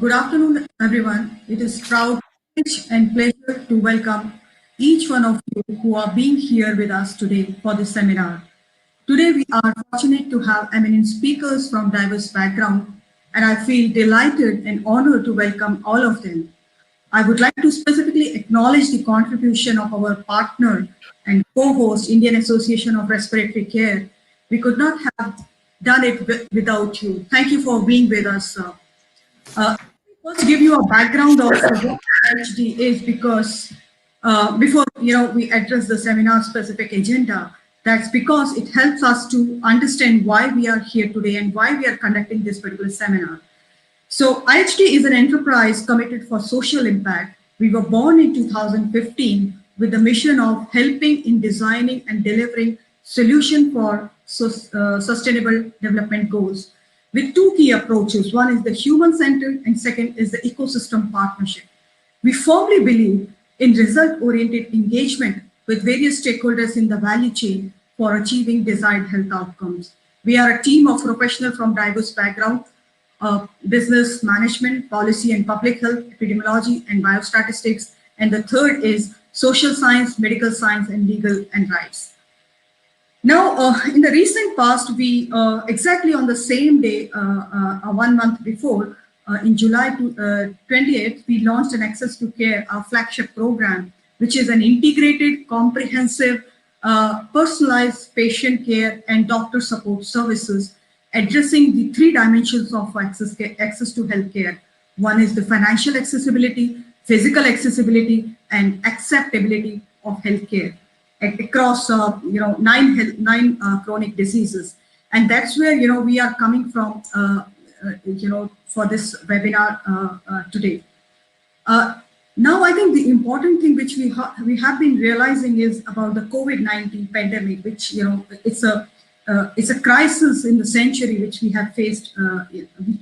Good afternoon, everyone. It is proud privilege and pleasure to welcome each one of you who are being here with us today for this seminar. Today, we are fortunate to have eminent speakers from diverse backgrounds, and I feel delighted and honored to welcome all of them. I would like to specifically acknowledge the contribution of our partner and co-host, Indian Association of Respiratory Care. We could not have done it without you. Thank you for being with us. First, give you a background of what PhD is, because before we address the seminar specific agenda, that's because it helps us to understand why we are here today and why we are conducting this particular seminar. So IHD is an enterprise committed for social impact. We were born in 2015 with the mission of helping in designing and delivering solution for sustainable development goals with two key approaches. One is the human-centered and second is the ecosystem partnership. We firmly believe in result-oriented engagement with various stakeholders in the value chain for achieving desired health outcomes. We are a team of professionals from diverse backgrounds, business management, policy and public health, epidemiology, and biostatistics. And the third is social science, medical science, and legal and rights. Now, in the recent past, we exactly on the same day, 1 month before, in July 28th, we launched an Access2Care, our flagship program, which is an integrated, comprehensive, personalized patient care and doctor support services addressing the three dimensions of access to healthcare. One is the financial accessibility, physical accessibility, and acceptability of healthcare across nine chronic diseases, and that's where we are coming from for this webinar today. Now, I think the important thing which we have been realizing is about the COVID-19 pandemic, which it's a crisis in the century which we have faced,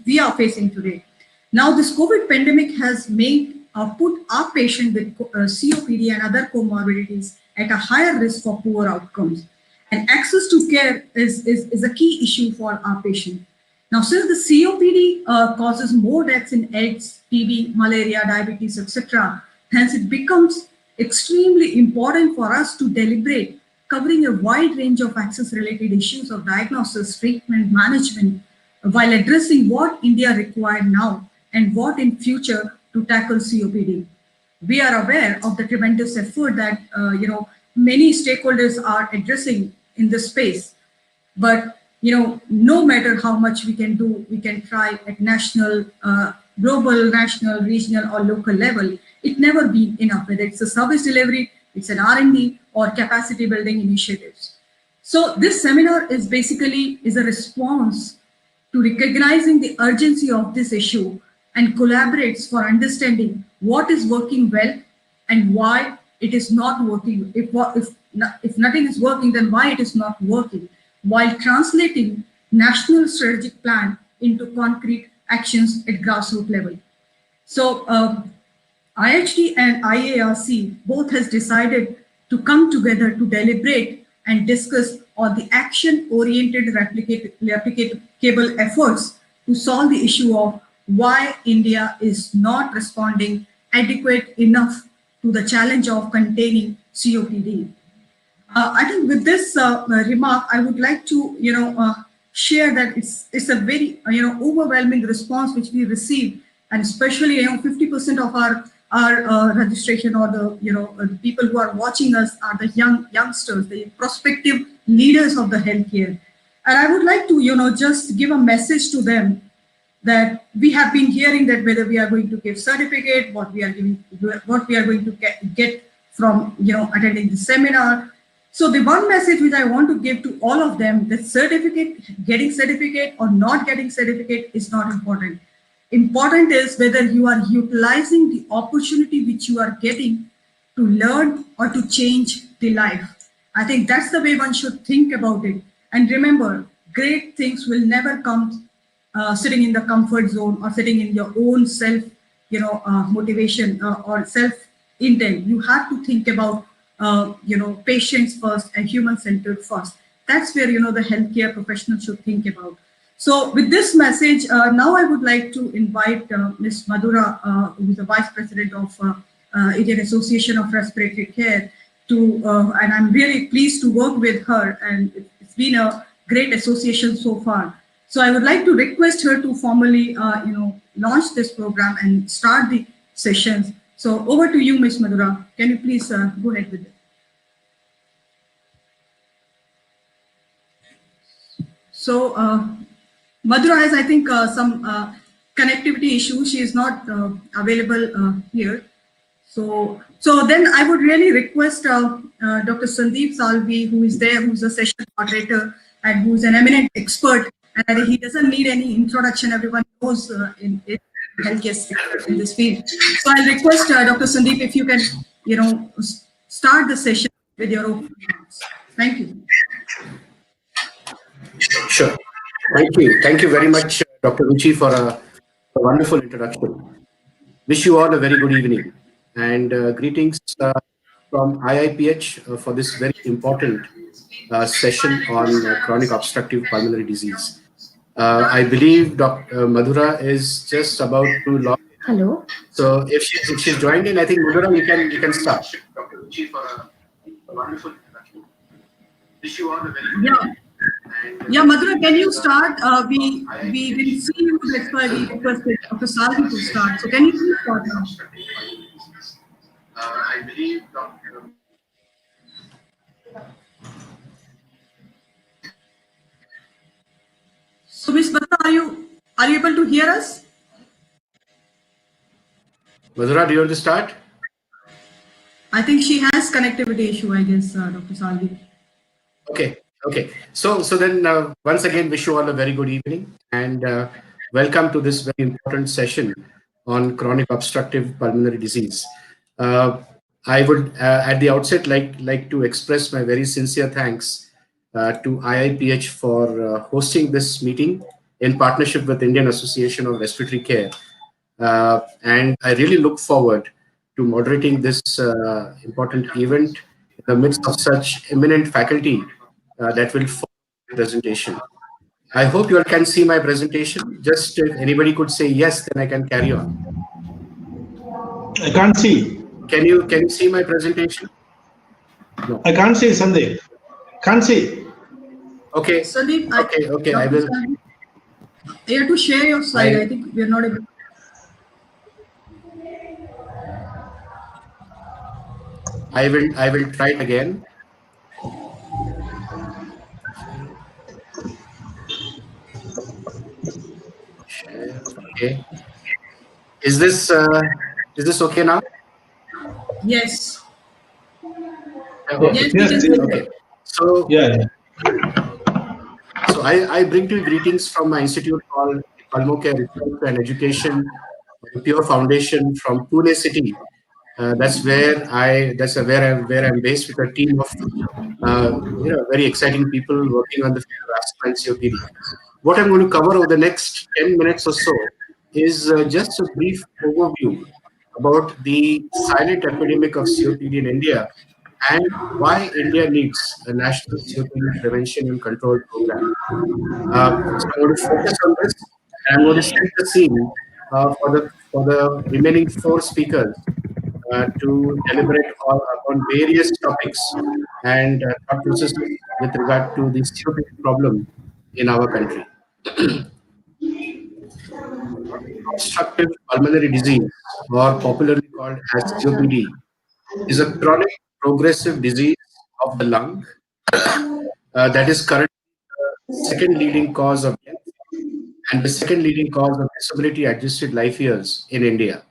we are facing today. Now, this COVID pandemic has made put our patient with COPD and other comorbidities at a higher risk for poor outcomes. And access to care is a key issue for our patient. Now, since the COPD causes more deaths in AIDS, TB, malaria, diabetes, etc., hence it becomes extremely important for us to deliberate, covering a wide range of access-related issues of diagnosis, treatment, management, while addressing what India requires now and what in future to tackle COPD. We are aware of the tremendous effort that many stakeholders are addressing in this space, but no matter how much we can do, we can try at national, global, national, regional, or local level. It never be enough, whether it's a service delivery, it's an R&D, or capacity building initiatives. So this seminar is basically a response to recognizing the urgency of this issue and collaborates for understanding what is working well and why it is not working. If nothing is working, then why it is not working, while translating national strategic plan into concrete actions at grassroots level. So IHD and IARC both has decided to come together to deliberate and discuss on the action-oriented replicable efforts to solve the issue of why India is not responding adequate enough to the challenge of containing COPD. I think with this remark, I would like to share that it's a very overwhelming response which we received, and especially 50% of our registration, or the people who are watching us are the youngsters, the prospective leaders of the healthcare. And I would like to just give a message to them that we have been hearing that whether we are going to give certificate, what we are going to get from attending the seminar. So the one message which I want to give to all of them, that getting certificate or not getting certificate is not important. Important is whether you are utilizing the opportunity which you are getting to learn or to change the life. I think that's the way one should think about it. And remember, great things will never come sitting in the comfort zone or sitting in your own self, motivation or self intent. You have to think about, patients first and human centered first. That's where, the healthcare professional should think about. So with this message, now I would like to invite Ms. Madhura, who is the Vice President of Indian Association of Respiratory Care, and I'm really pleased to work with her, and it's been a great association so far. So I would like to request her to formally, launch this program and start the sessions. So over to you, Ms. Madhura. Can you please go ahead with it? So Madhura has, I think, some connectivity issues. She is not available here. So then I would really request Dr. Sandeep Salvi, who is there, who's a session moderator and who's an eminent expert. And he doesn't need any introduction. Everyone knows in healthcare in this field. So I'll request Dr. Sandeep if you can, start the session with your opening remarks. Thank you. Sure. Thank you. Thank you very much, Dr. Ruchi, for a wonderful introduction. Wish you all a very good evening and greetings from IIPH for this very important session on chronic obstructive pulmonary disease. I believe Dr. Madhura is just about to log in. Hello. So if she's joined in, I think Madhura, you can start. Dr. Ruchi for a wonderful introduction. Wish you all a very good evening. Yeah, Madhura, can you start? We didn't see you, that's why we requested Dr. Salvi to start. So can you please start now? I believe Dr. So Ms. Madhura, are you able to hear us? Madhura, do you want to start? I think she has connectivity issue, I guess, Dr. Salvi. Okay. So then once again, wish you all a very good evening and welcome to this very important session on chronic obstructive pulmonary disease. I would at the outset like to express my very sincere thanks to IIPH for hosting this meeting in partnership with Indian Association of Respiratory Care. And I really look forward to moderating this important event in the midst of such eminent faculty that will follow the presentation. I hope you all can see my presentation. Just if anybody could say yes, then I can carry on. I can't see. Can you see my presentation? No. I can't see, Sandeep. Can't see. Okay. Sandeep, okay. I will. You have to share your slide. I think we are not able. I will try it again. Okay. Is this okay now? Yes. Okay. Yes. Okay. So yeah. So I bring to you greetings from my institute called Pulmocare Research and Education Pure Foundation from Pune City. That's where I'm based with a team of very exciting people working on the field of asthma and COPD. What I'm going to cover over the next 10 minutes or so is just a brief overview about the silent epidemic of COPD in India and why India needs a national COPD prevention and control program. So I'm going to focus on this, and I'm going to set the scene for the remaining four speakers to deliberate on various topics and thought processes with regard to the COPD problem in our country. Obstructive pulmonary disease, or popularly called as COPD, is a chronic progressive disease of the lung that is currently the second leading cause of death and the second leading cause of disability adjusted life years in India.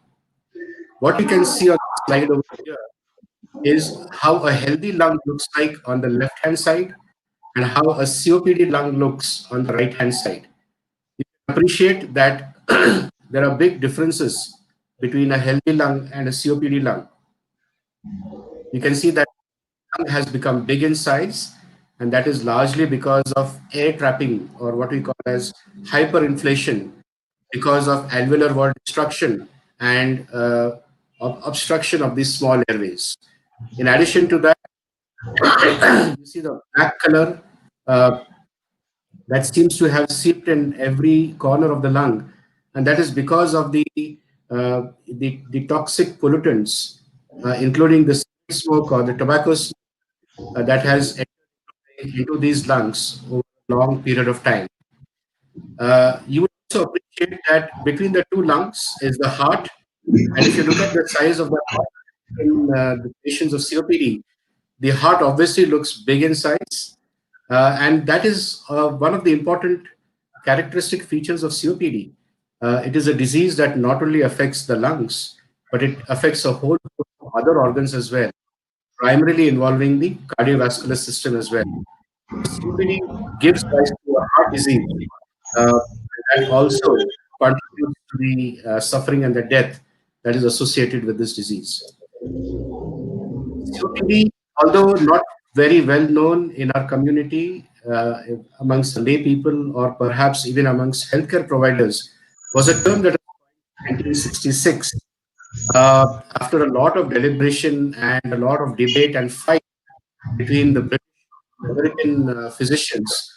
What you can see on the slide over here is how a healthy lung looks like on the left hand side and how a COPD lung looks on the right hand side. You can appreciate that there are big differences between a healthy lung and a COPD lung. You can see that the lung has become big in size, and that is largely because of air trapping, or what we call as hyperinflation, because of alveolar wall destruction and obstruction of these small airways. In addition to that, you see the black color that seems to have seeped in every corner of the lung, and that is because of the toxic pollutants, including the smoke or the tobacco smoke, that has entered into these lungs over a long period of time. You would also appreciate that between the two lungs is the heart, and if you look at the size of the heart in the patients of COPD, the heart obviously looks big in size, and that is one of the important characteristic features of COPD. It is a disease that not only affects the lungs, but it affects a whole host of other organs as well, primarily involving the cardiovascular system as well. COPD gives rise to a heart disease, uh, and also contributes to the suffering and the death that is associated with this disease. COPD, although not very well known in our community, amongst lay people or perhaps even amongst healthcare providers, was a term that was in 1966 after a lot of deliberation and a lot of debate and fight between the British and American physicians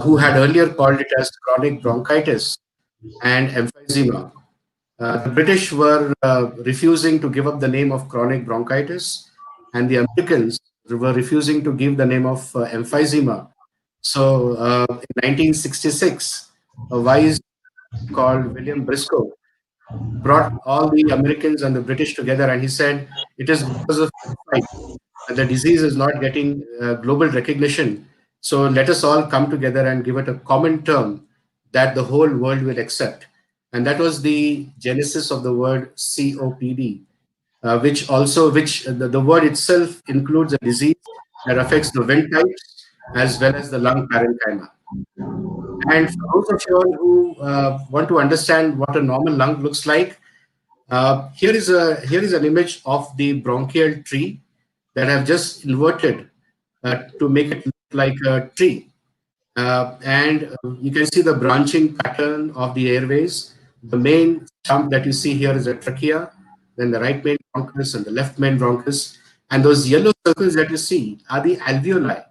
who had earlier called it as chronic bronchitis and emphysema. The British were refusing to give up the name of chronic bronchitis, and the Americans were refusing to give the name of emphysema. So, in 1966, a wise called William Briscoe brought all the Americans and the British together, and he said, "It is because of this fight the disease is not getting global recognition. So let us all come together and give it a common term that the whole world will accept." And that was the genesis of the word COPD, which the word itself includes a disease that affects the windpipes as well as the lung parenchyma. And for those of you all who want to understand what a normal lung looks like, here is an image of the bronchial tree that I've just inverted to make it look like a tree. And you can see the branching pattern of the airways. The main stump that you see here is a trachea, then the right main bronchus and the left main bronchus. And those yellow circles that you see are the alveoli,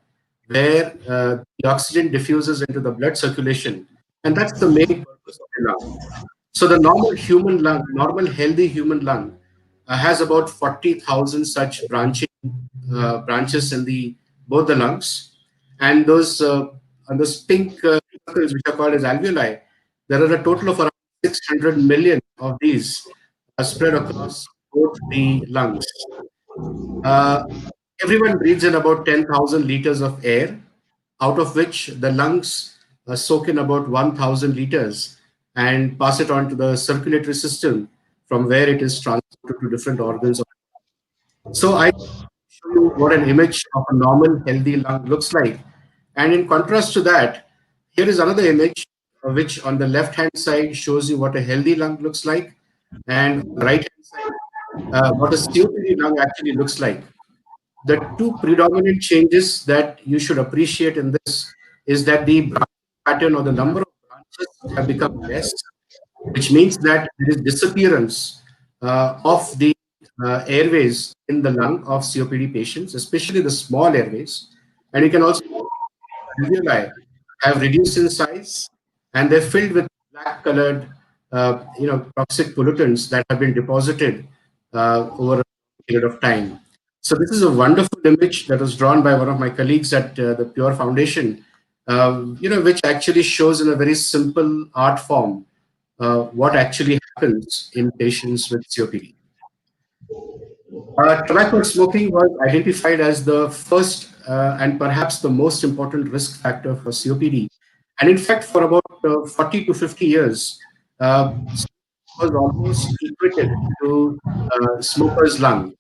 where the oxygen diffuses into the blood circulation. And that's the main purpose of the lung. So the normal human lung, normal healthy human lung, has about 40,000 such branches in the both the lungs, and those pink circles which are called as alveoli, there are a total of around 600 million of these spread across both the lungs. Uh, Everyone breathes in about 10,000 liters of air, out of which the lungs soak in about 1,000 liters and pass it on to the circulatory system, from where it is transported to different organs. So I show you what an image of a normal healthy lung looks like. And in contrast to that, here is another image which on the left hand side shows you what a healthy lung looks like, and on the right hand side, what a COPD lung actually looks like. The two predominant changes that you should appreciate in this is that the branch pattern or the number of branches have become less, which means that there is disappearance of the airways in the lung of COPD patients, especially the small airways. And you can also alveoli have reduced in size, and they're filled with black colored, toxic pollutants that have been deposited over a period of time. So this is a wonderful image that was drawn by one of my colleagues at the Pure Foundation, which actually shows in a very simple art form what actually happens in patients with COPD. Tobacco smoking was identified as the first and perhaps the most important risk factor for COPD. And in fact, for about 40 to 50 years, was almost equated to smoker's lung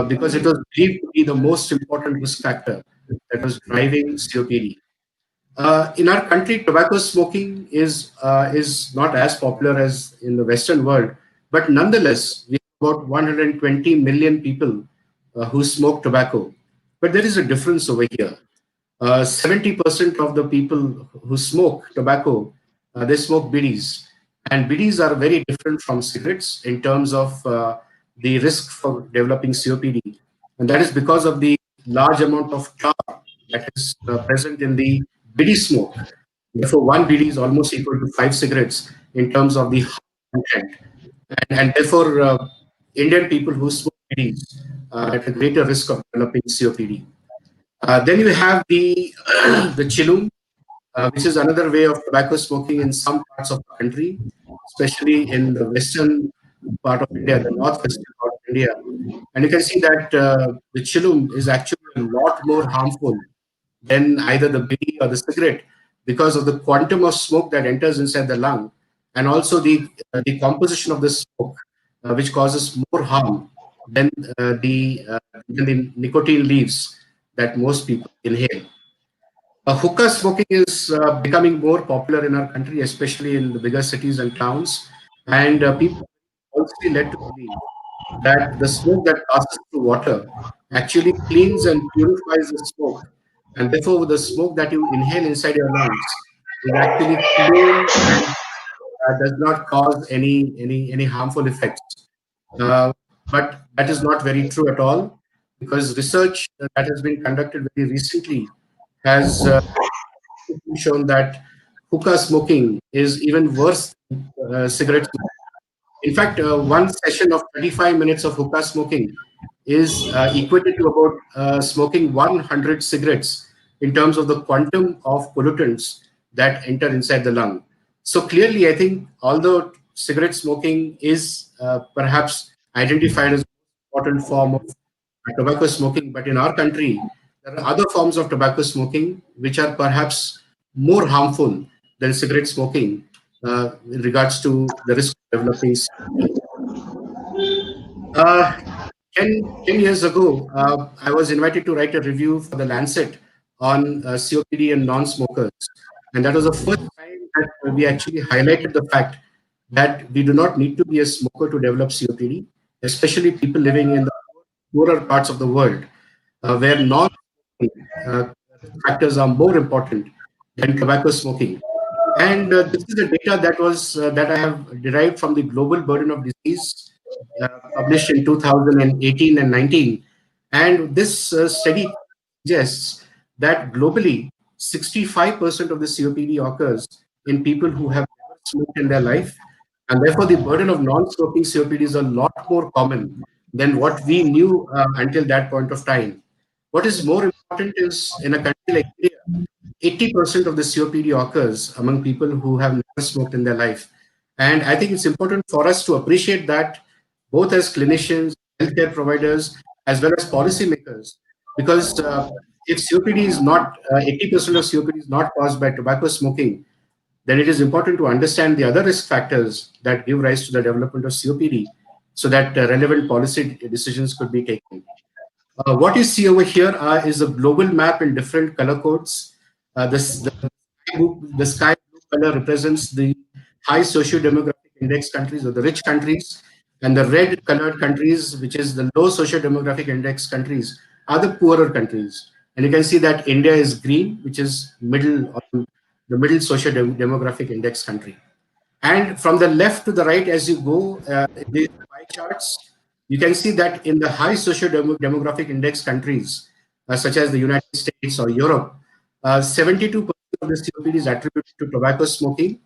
because it was believed to be the most important risk factor that was driving COPD. In our country, tobacco smoking is not as popular as in the Western world, but nonetheless, we have about 120 million people who smoke tobacco. But there is a difference over here. 70% of the people who smoke tobacco, they smoke bidis, and bidis are very different from cigarettes in terms of the risk for developing COPD, and that is because of the large amount of tar that is present in the bidi smoke. Therefore, one bidi is almost equal to 5 cigarettes in terms of the content. And therefore, Indian people who smoke bidis are at a greater risk of developing COPD. Then you have the the chillum, which is another way of tobacco smoking in some parts of the country, especially in the western part of India, the northwestern part of India. And you can see that the chillum is actually a lot more harmful than either the bidi or the cigarette because of the quantum of smoke that enters inside the lung, and also the composition of the smoke, which causes more harm than the nicotine leaves that most people inhale. Hookah smoking is becoming more popular in our country, especially in the bigger cities and towns, and people are also led to believe that the smoke that passes through water actually cleans and purifies the smoke, and therefore the smoke that you inhale inside your lungs is actually clean and does not cause any harmful effects. Uh, but that is not very true at all, because research that has been conducted very recently has shown that hookah smoking is even worse than cigarette smoking. In fact, one session of 25 minutes of hookah smoking is equated to about smoking 100 cigarettes in terms of the quantum of pollutants that enter inside the lung. So clearly, I think although cigarette smoking is perhaps identified as an important form of tobacco smoking, but in our country, there are other forms of tobacco smoking which are perhaps more harmful than cigarette smoking in regards to the risk of developing COPD. Uh, 10 years ago, I was invited to write a review for the Lancet on COPD and non-smokers. And that was the first time that we actually highlighted the fact that we do not need to be a smoker to develop COPD, especially people living in the poorer parts of the world, where non-smoking factors are more important than tobacco smoking. And this is the data that I have derived from the Global Burden of Disease, published in 2018 and 19. And this study suggests that globally, 65% of the COPD occurs in people who have never smoked in their life. And therefore, the burden of non-smoking COPD is a lot more common than what we knew until that point of time. What is more important is, in a country like India, 80% of the COPD occurs among people who have never smoked in their life. And I think it's important for us to appreciate that, both as clinicians, healthcare providers, as well as policymakers, because if COPD is not, 80% of COPD is not caused by tobacco smoking, then it is important to understand the other risk factors that give rise to the development of COPD, so that relevant policy decisions could be taken. What you see over here is a global map in different color codes. The sky blue color represents the high socio-demographic index countries, or the rich countries, and the red colored countries, which is the low socio-demographic index countries, are the poorer countries. And you can see that India is green, which is the middle socio-demographic index country. And from the left to the right, as you go, in these pie charts, you can see that in the high socio-demographic index countries, such as the United States or Europe, 72% of the COPD is attributed to tobacco smoking.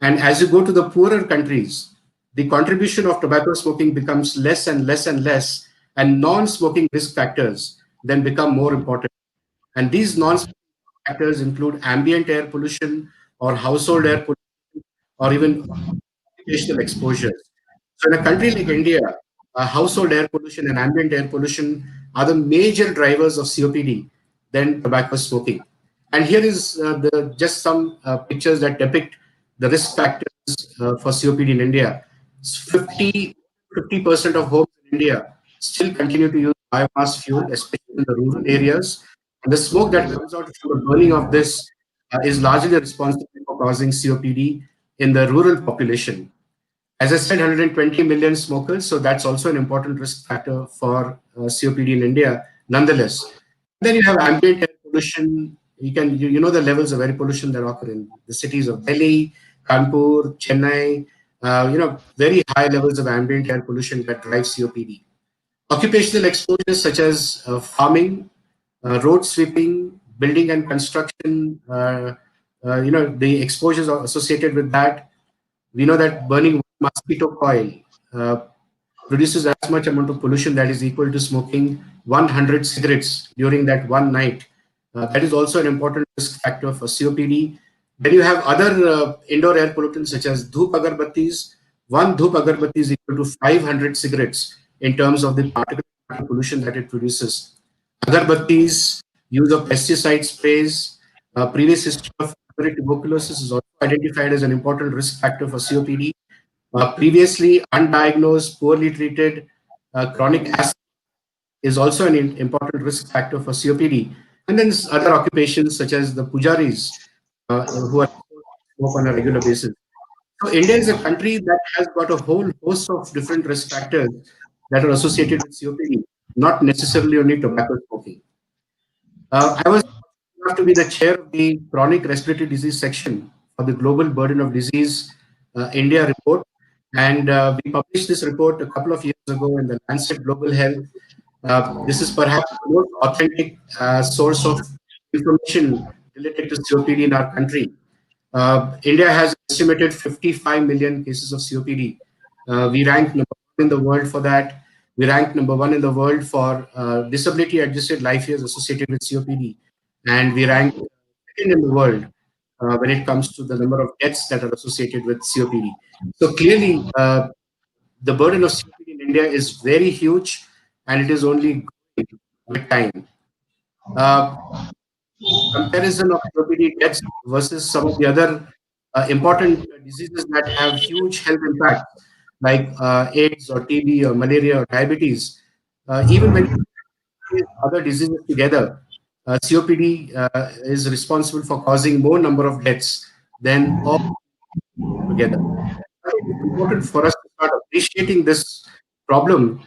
And as you go to the poorer countries, the contribution of tobacco smoking becomes less and less and less, and non-smoking risk factors then become more important. And these non-smoking factors include ambient air pollution, or household air pollution, or even occupational exposures. So in a country like India, household air pollution and ambient air pollution are the major drivers of COPD than tobacco smoking. And here is just some pictures that depict the risk factors for COPD in India. 50% of homes in India still continue to use biomass fuel, especially in the rural areas. And the smoke that comes out from the burning of this is largely responsible for causing COPD in the rural population. As I said, 120 million smokers, so that's also an important risk factor for COPD in India, nonetheless. Then you have ambient air pollution. You know the levels of air pollution that occur in the cities of Delhi, Kanpur, Chennai. Very high levels of ambient air pollution that drive COPD. Occupational exposures such as farming, road sweeping, building and construction, the exposures are associated with that. We know that burning mosquito coil uh, produces as much amount of pollution that is equal to smoking 100 cigarettes during that one night. That is also an important risk factor for COPD. Then you have other indoor air pollutants such as dhoop agarbattis. One dhoop agarbatti is equal to 500 cigarettes in terms of the particle pollution that it produces. Agarbattis, use of pesticide sprays, previous history of pulmonary tuberculosis is also identified as an important risk factor for COPD. Previously undiagnosed, poorly treated chronic asthma is also an important risk factor for COPD. And then other occupations such as the pujaris who are smoke on a regular basis. So India is a country that has got a whole host of different risk factors that are associated with COPD, not necessarily only tobacco smoking. I was fortunate enough to be the chair of the chronic respiratory disease section for the Global Burden of Disease India report. And we published this report a couple of years ago in the Lancet Global Health. This is perhaps the most authentic source of information related to COPD in our country. India has estimated 55 million cases of COPD. We rank number one in the world for that. We rank number one in the world for disability adjusted life years associated with COPD. And we rank second in the world when it comes to the number of deaths that are associated with COPD. So clearly, the burden of COPD in India is very huge and it is only growing with time. Uh, Comparison of COPD deaths versus some of the other important diseases that have huge health impact, like AIDS or TB or malaria or diabetes, even when you put other diseases together, COPD is responsible for causing more number of deaths than all together. I think it's important for us to start appreciating this problem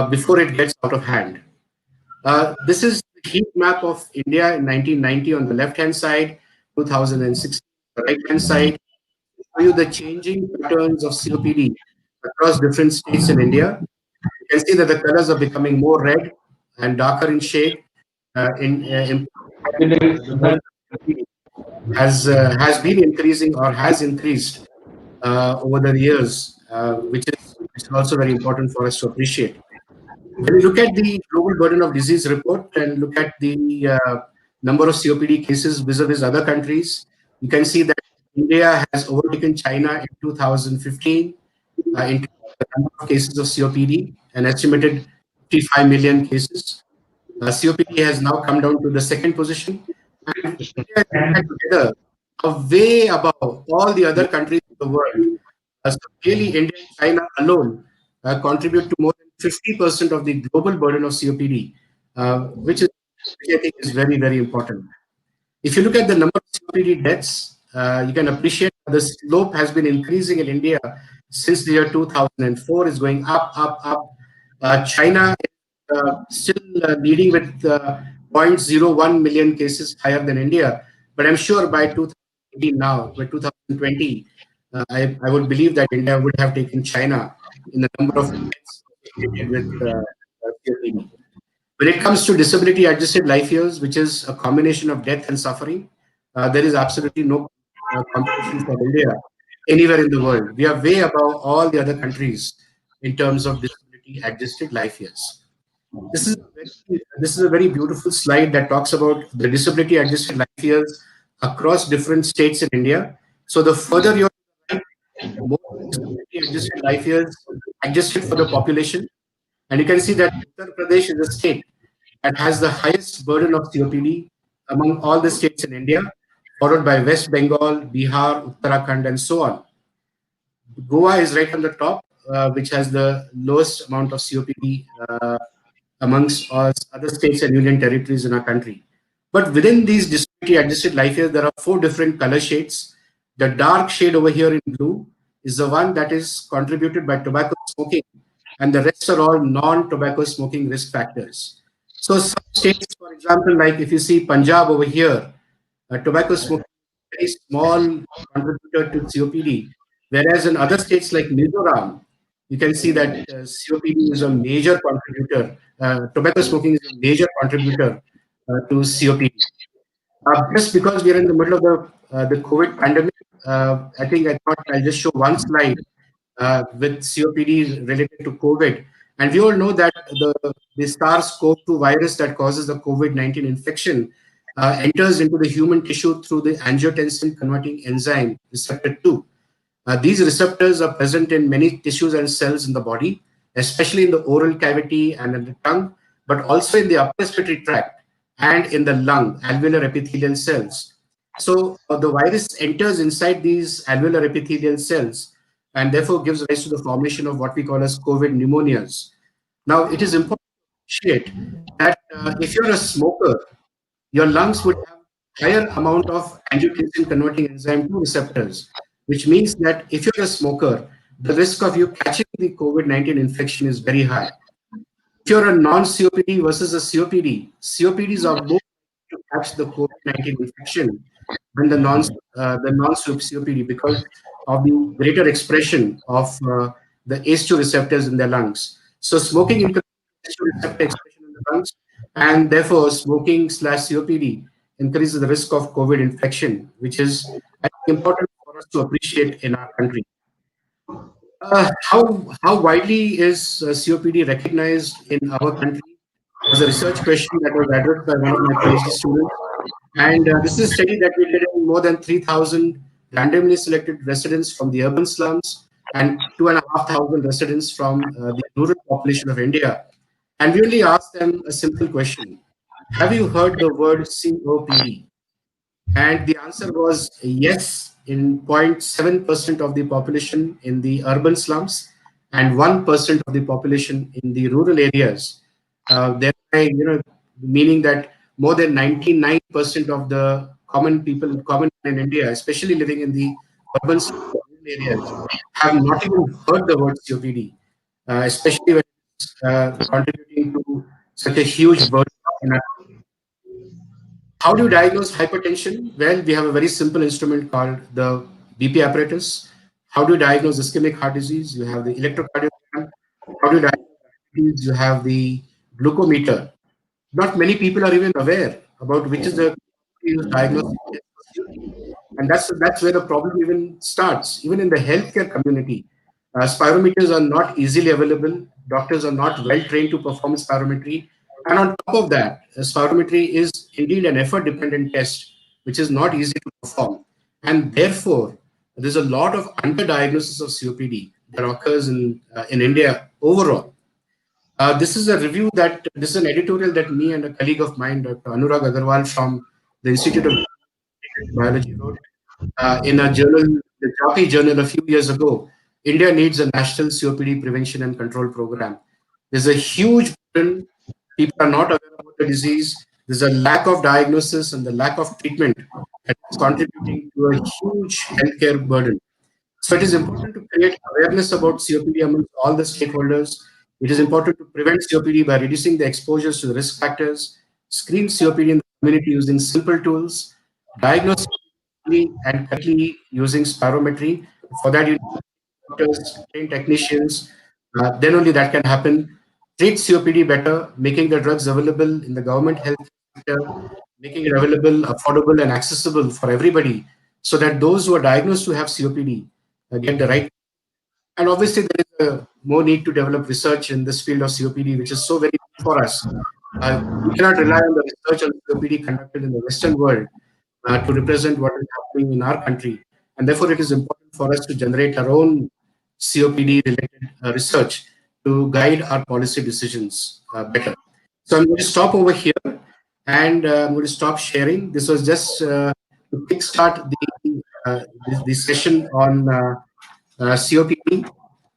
before it gets out of hand. This is the heat map of India in 1990 on the left-hand side, 2006 on the right-hand side. Show you the changing patterns of COPD across different states in India. You can see that the colors are becoming more red and darker in shade. In the burden of COPD has been increasing or has increased over the years, which is also very important for us to appreciate. When you look at the global burden of disease report and look at the number of COPD cases vis-a-vis other countries, you can see that India has overtaken China in 2015 in terms of the number of cases of COPD, an estimated 55 million cases. COPD has now come down to the second position, and India and China together are way above all the other countries in the world. So clearly, India and China alone contribute to more than 50% of the global burden of COPD, which I think is very, very important. If you look at the number of COPD deaths, you can appreciate the slope has been increasing in India since the year 2004, is going up, up, up. China is still leading with zero point 0.01 million cases higher than India. But I'm sure by 2018 now, by 2020, I would believe that India would have taken China in the number of deaths associated with COPD. When it comes to disability adjusted life years, which is a combination of death and suffering, there is absolutely no competition for India anywhere in the world. We are way above all the other countries in terms of disability adjusted life years. This is a very beautiful slide that talks about the disability adjusted life years across different states in India. So the further you're right, more disability adjusted life years adjusted for the population. And you can see that Uttar Pradesh is a state that has the highest burden of COPD among all the states in India, followed by West Bengal, Bihar, Uttarakhand, and so on. Goa is right on the top, which has the lowest amount of COPD amongst all other states and union territories in our country. But within these disability adjusted life years, there are four different color shades. The dark shade over here in blue is the one that is contributed by tobacco smoking, and the rest are all non-tobacco smoking risk factors. So some states, for example, like if you see Punjab over here, tobacco smoking is a very small contributor to COPD, whereas in other states like Mizoram, you can see that COPD is a major contributor. Tobacco smoking is a major contributor to COPD. Just because we are in the middle of the COVID pandemic, I thought I'll just show one slide with COPD related to COVID. And we all know that the SARS-CoV-2 virus that causes the COVID-19 infection enters into the human tissue through the angiotensin converting enzyme receptor 2. These receptors are present in many tissues and cells in the body, especially in the oral cavity and in the tongue, but also in the upper respiratory tract and in the lung, alveolar epithelial cells. So the virus enters inside these alveolar epithelial cells and therefore gives rise to the formation of what we call as COVID pneumonias. Now, it is important to appreciate that if you're a smoker, your lungs would have higher amount of angiotensin converting enzyme 2 receptors, which means that if you're a smoker, the risk of you catching the COVID-19 infection is very high. If you're a non-COPD versus a COPD, COPDs are more likely to catch the COVID-19 infection than the non-COPD because of the greater expression of the ACE2 receptors in their lungs. So smoking increases ACE2 receptor expression in the lungs, and therefore smoking slash COPD increases the risk of COVID infection, which is I think, important for us to appreciate in our country. How widely is COPD recognized in our country? Was a research question that was addressed by one of my PhD students. And this is a study that we did in more than 3,000 randomly selected residents from the urban slums and 2,500 residents from the rural population of India. And we only asked them a simple question. Have you heard the word COPD? And the answer was yes in 0.7% of the population in the urban slums and 1% of the population in the rural areas. Thereby, meaning that more than 99% of the common in India, especially living in the urban areas, have not even heard the word COPD, especially when it's contributing to such a huge burden in our. How do you diagnose hypertension? Well, we have a very simple instrument called the BP apparatus. How do you diagnose ischemic heart disease? You have the electrocardiogram. How do you diagnose diabetes? You have the glucometer. Not many people are even aware about which is the diagnostic test for COPD. And that's where the problem even starts. Even in the healthcare community, spirometers are not easily available. Doctors are not well trained to perform spirometry. And on top of that, spirometry is indeed an effort-dependent test, which is not easy to perform. And therefore, there's a lot of underdiagnosis of COPD that occurs in India overall. This is a review this is an editorial that me and a colleague of mine, Dr. Anurag Agarwal from the Institute of Biology wrote in a journal, the JAPI journal a few years ago. India needs a national COPD prevention and control program. There's a huge burden. People are not aware about the disease. There's a lack of diagnosis and the lack of treatment that is contributing to a huge healthcare burden. So it is important to create awareness about COPD amongst all the stakeholders. It is important to prevent COPD by reducing the exposures to the risk factors, screen COPD in the community using simple tools, diagnose and correctly using spirometry. For that, you need doctors, trained technicians. Then only that can happen. Treat COPD better, making the drugs available in the government health sector, making it available, affordable, and accessible for everybody, so that those who are diagnosed to have COPD get the right. And obviously, there is more need to develop research in this field of COPD, which is so very good for us. We cannot rely on the research on COPD conducted in the Western world to represent what is happening in our country. And therefore, it is important for us to generate our own COPD-related research to guide our policy decisions better. So I'm going to stop over here and I'm going to stop sharing. This was just to kickstart the session on COPD.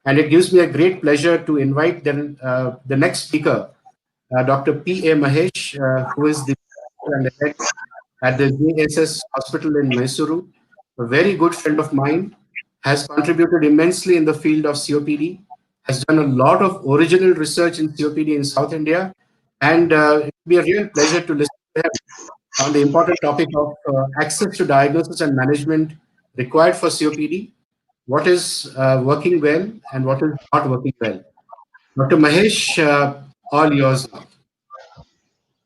And it gives me a great pleasure to invite the next speaker, Dr. P.A. Mahesh, who is the and the head at the JSS Hospital in Mysuru. A very good friend of mine, has contributed immensely in the field of COPD, has done a lot of original research in COPD in South India, and it will be a real pleasure to listen to him on the important topic of access to diagnosis and management required for COPD, what is working well and what is not working well. Dr. Mahesh, all yours now.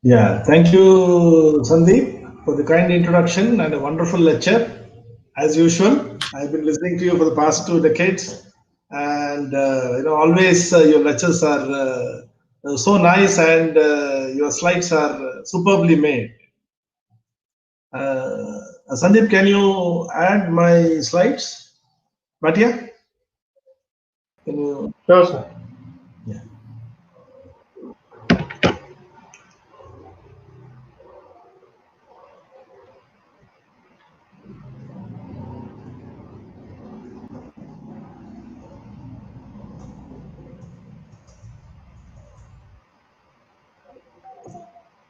Yeah, thank you, Sandeep. for the kind introduction and a wonderful lecture. As usual, I've been listening to you for the past 2 decades, and always your lectures are so nice, and your slides are superbly made. Sandeep, can you add my slides? Bhatia? Can you? Sure, sir. Yeah.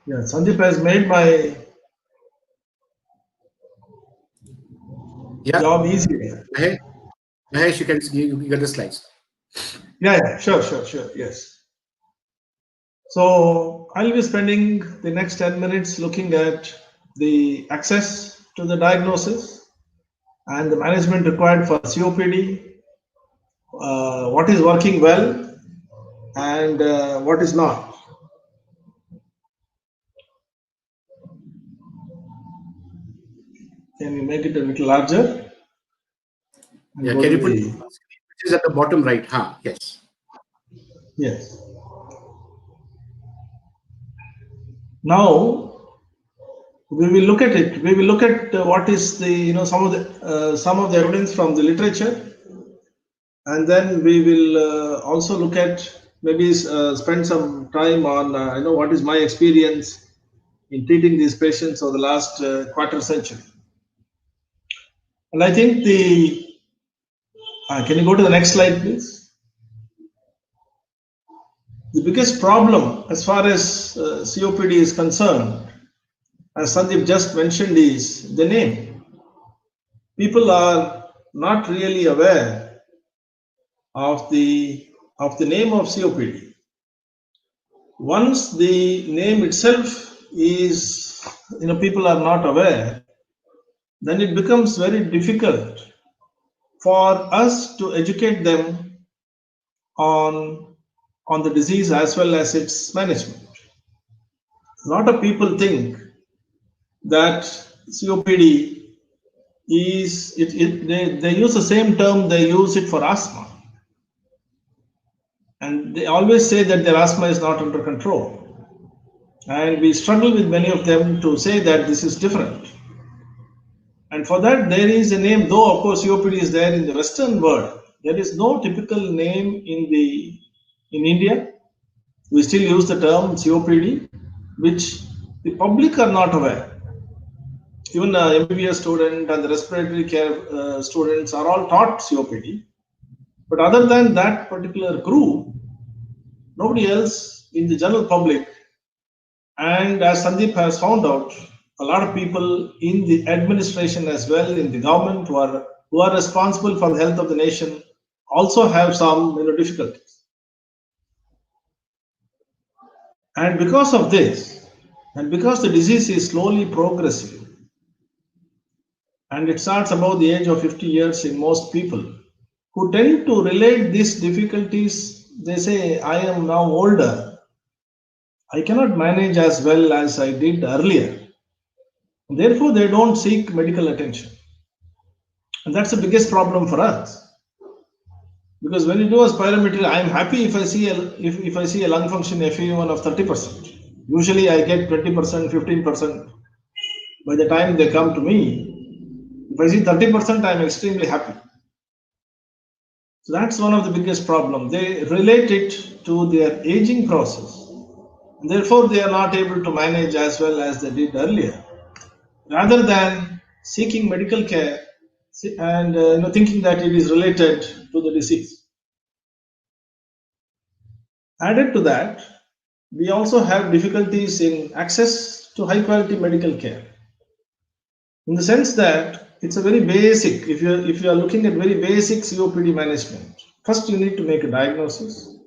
Yeah, Sandeep has made my Yeah, job easier. Mahesh, Mahesh, you get the slides. Yeah, sure, yes. So I'll be spending the next 10 minutes looking at the access to the diagnosis and the management required for COPD, what is working well and what is not. Can you make it a little larger? And Yeah, go can to you put the, which is at the bottom right? Yes. yes. Now we will look at it. We will look at what is the some of the evidence from the literature, and then we will also look at maybe spend some time on what is my experience in treating these patients over the last quarter century. And I think the can you go to the next slide, please? The biggest problem as far as COPD is concerned, as Sandeep just mentioned, is the name. People are not really aware of the name of COPD. Once the name itself is, people are not aware, then it becomes very difficult for us to educate them on the disease as well as its management. A lot of people think that COPD is they use the same term they use it for asthma, and they always say that their asthma is not under control. And we struggle with many of them to say that this is different. And for that, there is a name, though of course COPD is there in the Western world. There is no typical name in India. We still use the term COPD, which the public are not aware. Even MBBS student and the respiratory care students are all taught COPD. But other than that particular group, nobody else in the general public. And as Sandeep has found out, a lot of people in the administration as well, in the government who are responsible for the health of the nation, also have some difficulties. And because of this, and because the disease is slowly progressive, and it starts about the age of 50 years in most people, who tend to relate these difficulties, they say, I am now older, I cannot manage as well as I did earlier. Therefore, they don't seek medical attention. And that's the biggest problem for us. Because when you do a spirometry, I'm happy if I see if I see a lung function FEV1 of 30%. Usually I get 20%, 15%. By the time they come to me, if I see 30%, I'm extremely happy. So that's one of the biggest problems. They relate it to their aging process. And therefore, they are not able to manage as well as they did earlier. Rather than seeking medical care and thinking that it is related to the disease. Added to that, we also have difficulties in access to high quality medical care. In the sense that it's a very basic, if you are looking at very basic COPD management, first you need to make a diagnosis.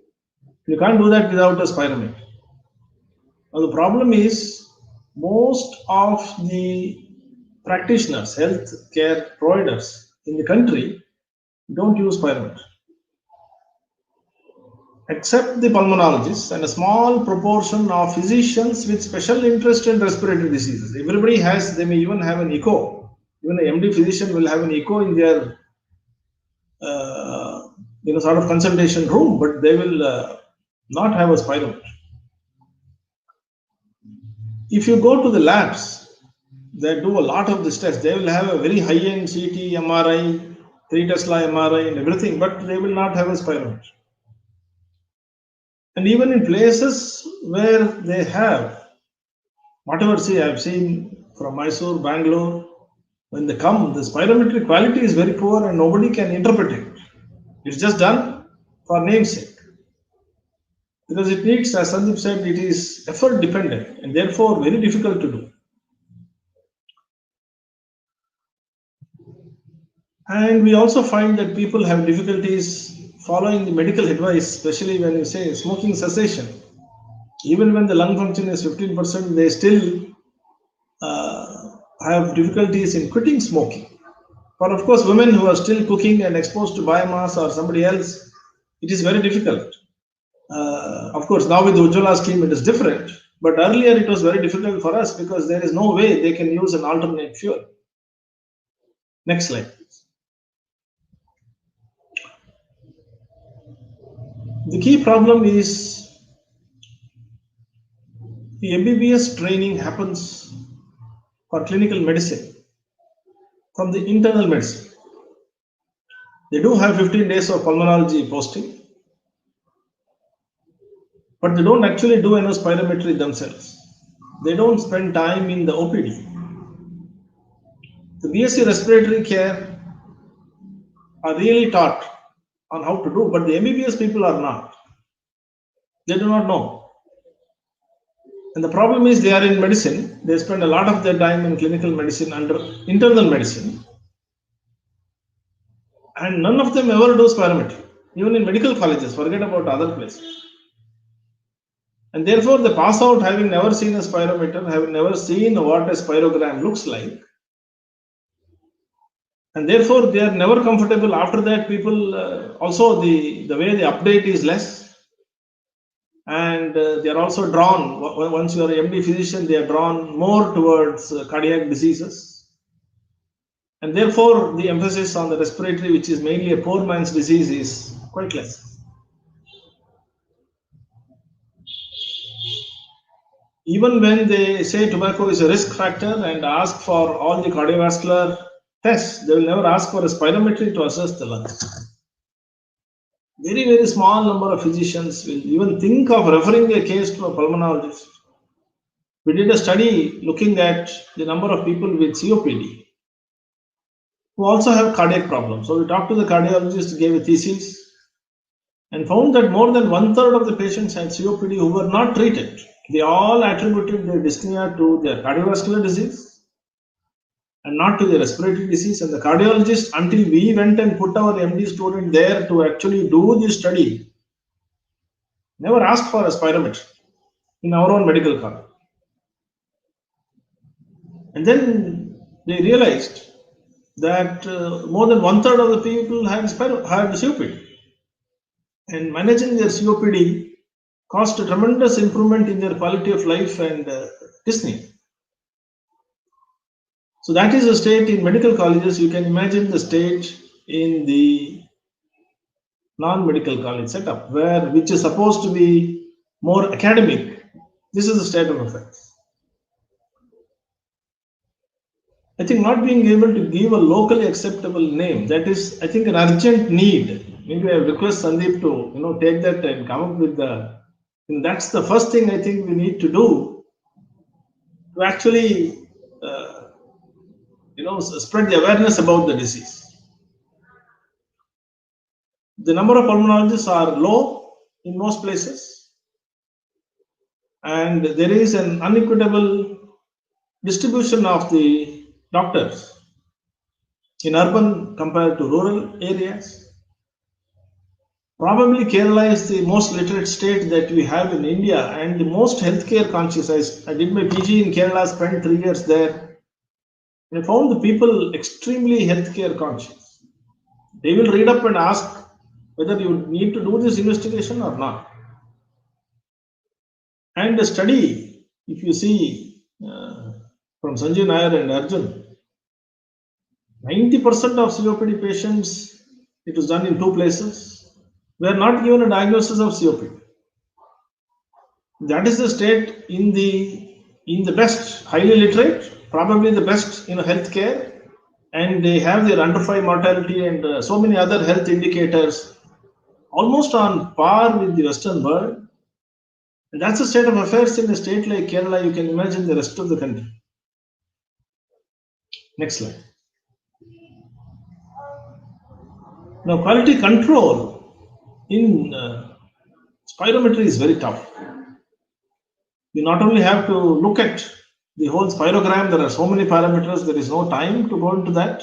You can't do that without a spirometer. Now the problem is most of the practitioners, health care providers in the country don't use spirometer. except the pulmonologists and a small proportion of physicians with special interest in respiratory diseases. Everybody has, they may even have an echo. Even an MD physician will have an echo in their sort of consultation room, but they will not have a spirometer. If you go to the labs, they do a lot of this test. They will have a very high-end CT, MRI, 3 Tesla MRI and everything, but they will not have a spirometer. And even in places where they have, whatever, see, I've seen from Mysore, Bangalore, when they come, the spirometric quality is very poor and nobody can interpret it. It's just done for namesake. Because it needs, as Sandeep said, it is effort dependent and therefore very difficult to do. And we also find that people have difficulties following the medical advice, especially when you say smoking cessation. Even when the lung function is 15%, they still have difficulties in quitting smoking. For, of course, women who are still cooking and exposed to biomass or somebody else, it is very difficult. Of course, now with the Ujjwala scheme, it is different. But earlier, it was very difficult for us because there is no way they can use an alternate fuel. Next slide, please. The key problem is the MBBS training happens for clinical medicine from the internal medicine. They do have 15 days of pulmonology posting, but they don't actually do enough spirometry themselves. They don't spend time in the OPD. The BSc respiratory care are really taught on how to do, but the MBBS people are not. They do not know. And the problem is they are in medicine. They spend a lot of their time in clinical medicine under internal medicine. And none of them ever do spirometry, even in medical colleges, forget about other places. And therefore, they pass out having never seen a spirometer, having never seen what a spirogram looks like. And therefore, they are never comfortable. After that, people also the way the update is less. And they are also drawn, once you are an MD physician, they are drawn more towards cardiac diseases. And therefore, the emphasis on the respiratory, which is mainly a poor man's disease, is quite less. Even when they say tobacco is a risk factor and ask for all the cardiovascular tests, they will never ask for a spirometry to assess the lungs. Very, very small number of physicians will even think of referring a case to a pulmonologist. We did a study looking at the number of people with COPD who also have cardiac problems. So we talked to the cardiologist, gave a thesis, and found that more than 1/3 of the patients had COPD who were not treated. They all attributed their dyspnea to their cardiovascular disease and not to the respiratory disease. And the cardiologist, until we went and put our MD student there to actually do this study, never asked for a spirometry in our own medical college. And then they realized that more than 1/3 of the people had COPD. And managing their COPD caused a tremendous improvement in their quality of life and dyspnea. So that is the state in medical colleges. You can imagine the state in the non-medical college setup, which is supposed to be more academic. This is the state of affairs. I think not being able to give a locally acceptable name, that is, I think, an urgent need. Maybe I request Sandeep to take that and come up with that's the first thing I think we need to do to actually spread the awareness about the disease. The number of pulmonologists are low in most places, and there is an unequitable distribution of the doctors in urban compared to rural areas. Probably Kerala is the most literate state that we have in India and the most healthcare conscious. I did my PG in Kerala, spent 3 years there. I found the people extremely healthcare conscious. They will read up and ask whether you need to do this investigation or not. And the study, if you see from Sanjay Nair and Arjun, 90% of COPD patients, it was done in two places, were not given a diagnosis of COPD. That is the state in the best, highly literate, probably the best in healthcare, and they have their under 5 mortality and so many other health indicators almost on par with the Western world. And that's the state of affairs in a state like Kerala. You can imagine the rest of the country. Next slide. Now, quality control in spirometry is very tough. You not only have to look at the whole spirogram, there are so many parameters, there is no time to go into that.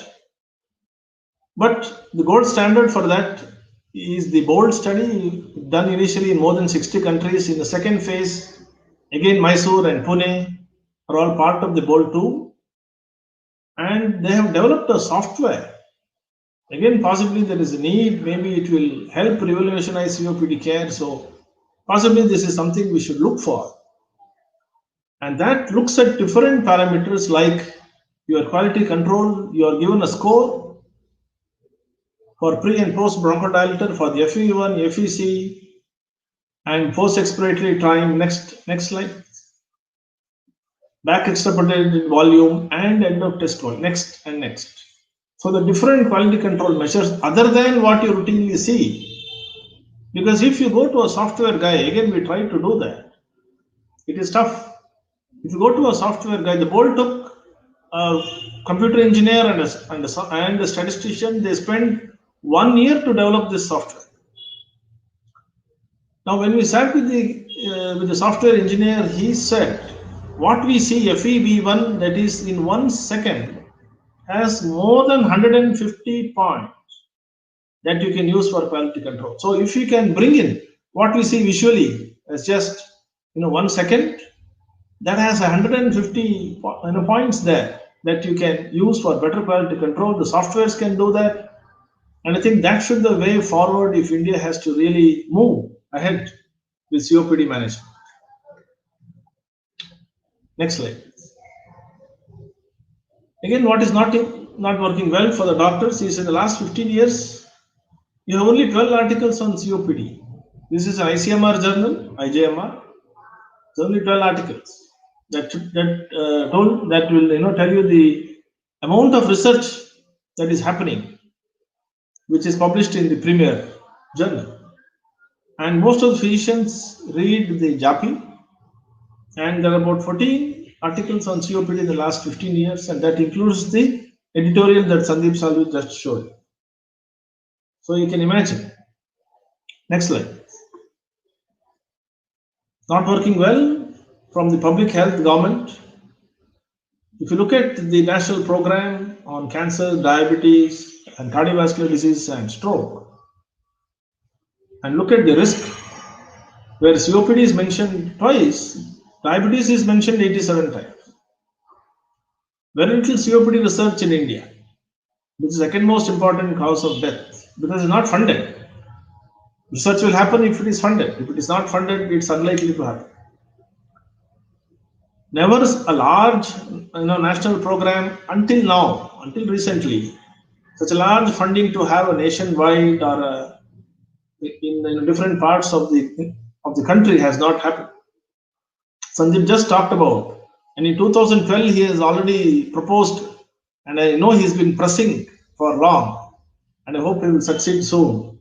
But the gold standard for that is the BOLD study done initially in more than 60 countries. In the second phase, again, Mysore and Pune are all part of the BOLD 2. And they have developed a software. Again, possibly there is a need, maybe it will help revolutionize COPD care. So possibly this is something we should look for. And that looks at different parameters like your quality control. You are given a score for pre and post bronchodilator for the FEV1, FEC, and post expiratory time. Next slide. Back extrapolated volume and end of test volume. Next and next. So the different quality control measures other than what you routinely see. Because if you go to a software guy, again we try to do that. It is tough. If you go to a software guy, the BOLD took a computer engineer and a statistician. They spent 1 year to develop this software. Now, when we sat with the software engineer, he said, what we see FEV1, that is in 1 second, has more than 150 points that you can use for quality control. So if you can bring in what we see visually as just 1 second, that has 150 points there that you can use for better quality control. The softwares can do that. And I think that should be the way forward if India has to really move ahead with COPD management. Next slide. Again, what is not working well for the doctors is in the last 15 years, you have only 12 articles on COPD. This is an ICMR journal, IJMR. There's only 12 articles that will tell you the amount of research that is happening, which is published in the premier journal. And most of the physicians read the JAPI, and there are about 14 articles on COPD in the last 15 years, and that includes the editorial that Sandeep Salvi just showed. So you can imagine. Next slide. Not working well from the public health government. If you look at the national program on cancer, diabetes, and cardiovascular disease and stroke, and look at the risk, where COPD is mentioned twice, diabetes is mentioned 87 times. Very little COPD research in India, which is the second most important cause of death, because it's not funded. Research will happen if it is funded. If it is not funded, it's unlikely to happen. Never a large national program until now, until recently, such a large funding to have a nationwide or in different parts of the country has not happened. Sandeep just talked about, and in 2012 he has already proposed, and I know he's been pressing for long, and I hope he will succeed soon,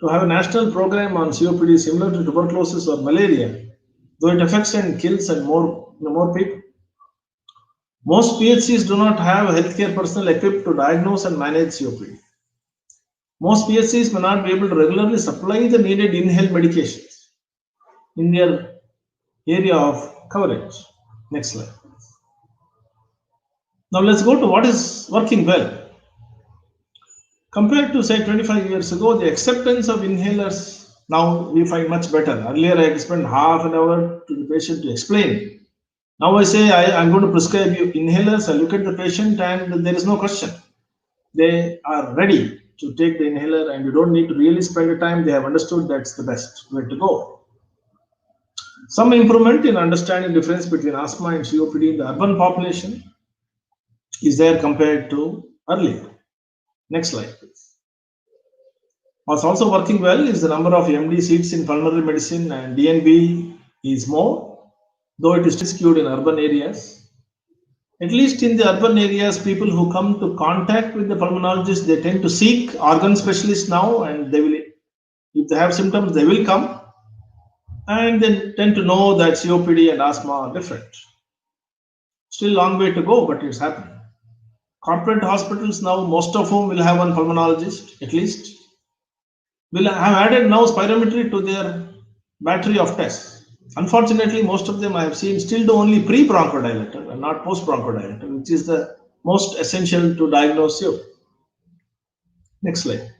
to have a national program on COPD similar to tuberculosis or malaria, though it affects and kills and more people. Most PHCs do not have healthcare personnel equipped to diagnose and manage COPD. Most PHCs may not be able to regularly supply the needed inhaled medications in their area of coverage. Next slide. Now let's go to what is working well. Compared to say 25 years ago, the acceptance of inhalers now we find much better. Earlier I had to spend half an hour to the patient to explain. Now I say I'm going to prescribe you inhalers. I look at the patient and there is no question. They are ready to take the inhaler and you don't need to really spend the time. They have understood that's the best way to go. Some improvement in understanding difference between asthma and COPD in the urban population is there compared to earlier. Next slide, please. What's also working well is the number of MD seats in pulmonary medicine, and DNB is more, though it is still skewed in urban areas. At least in the urban areas, people who come to contact with the pulmonologist, they tend to seek organ specialists now, and they will, if they have symptoms, they will come, and they tend to know that COPD and asthma are different. Still a long way to go, but it's happening. Corporate hospitals now, most of whom will have one pulmonologist at least, will have added now spirometry to their battery of tests. Unfortunately, most of them I have seen still do only pre-bronchodilator and not post-bronchodilator, which is the most essential to diagnose you. Next slide.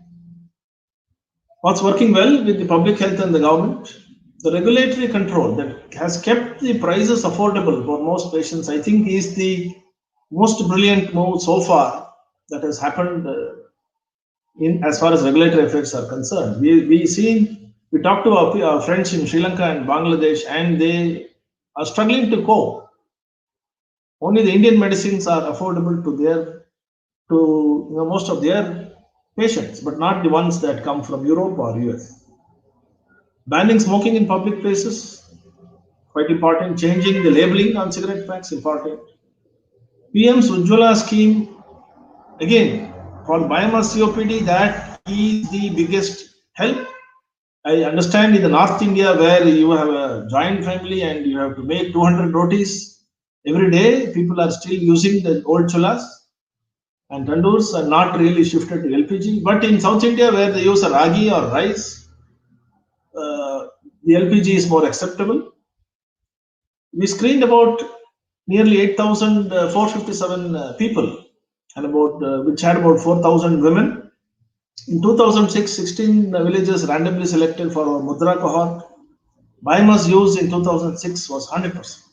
What's working well with the public health and the government? The regulatory control that has kept the prices affordable for most patients, I think, is the most brilliant move so far that has happened in as far as regulatory effects are concerned. We talked to our friends in Sri Lanka and Bangladesh, and they are struggling to cope. Only the Indian medicines are affordable to most of their patients, but not the ones that come from Europe or US. Banning smoking in public places, quite important. Changing the labeling on cigarette packs, important. PM's Ujjwala scheme, again, for biomass COPD, that is the biggest help. I understand in the North India where you have a joint family and you have to make 200 rotis every day, people are still using the old chulas and tandoors and not really shifted to LPG. But in South India where they use ragi or rice, the LPG is more acceptable. We screened about nearly 8,457 people, and which had about 4,000 women. In 2006, 16 villages randomly selected for our Mudra cohort. Biomass use in 2006 was 100%.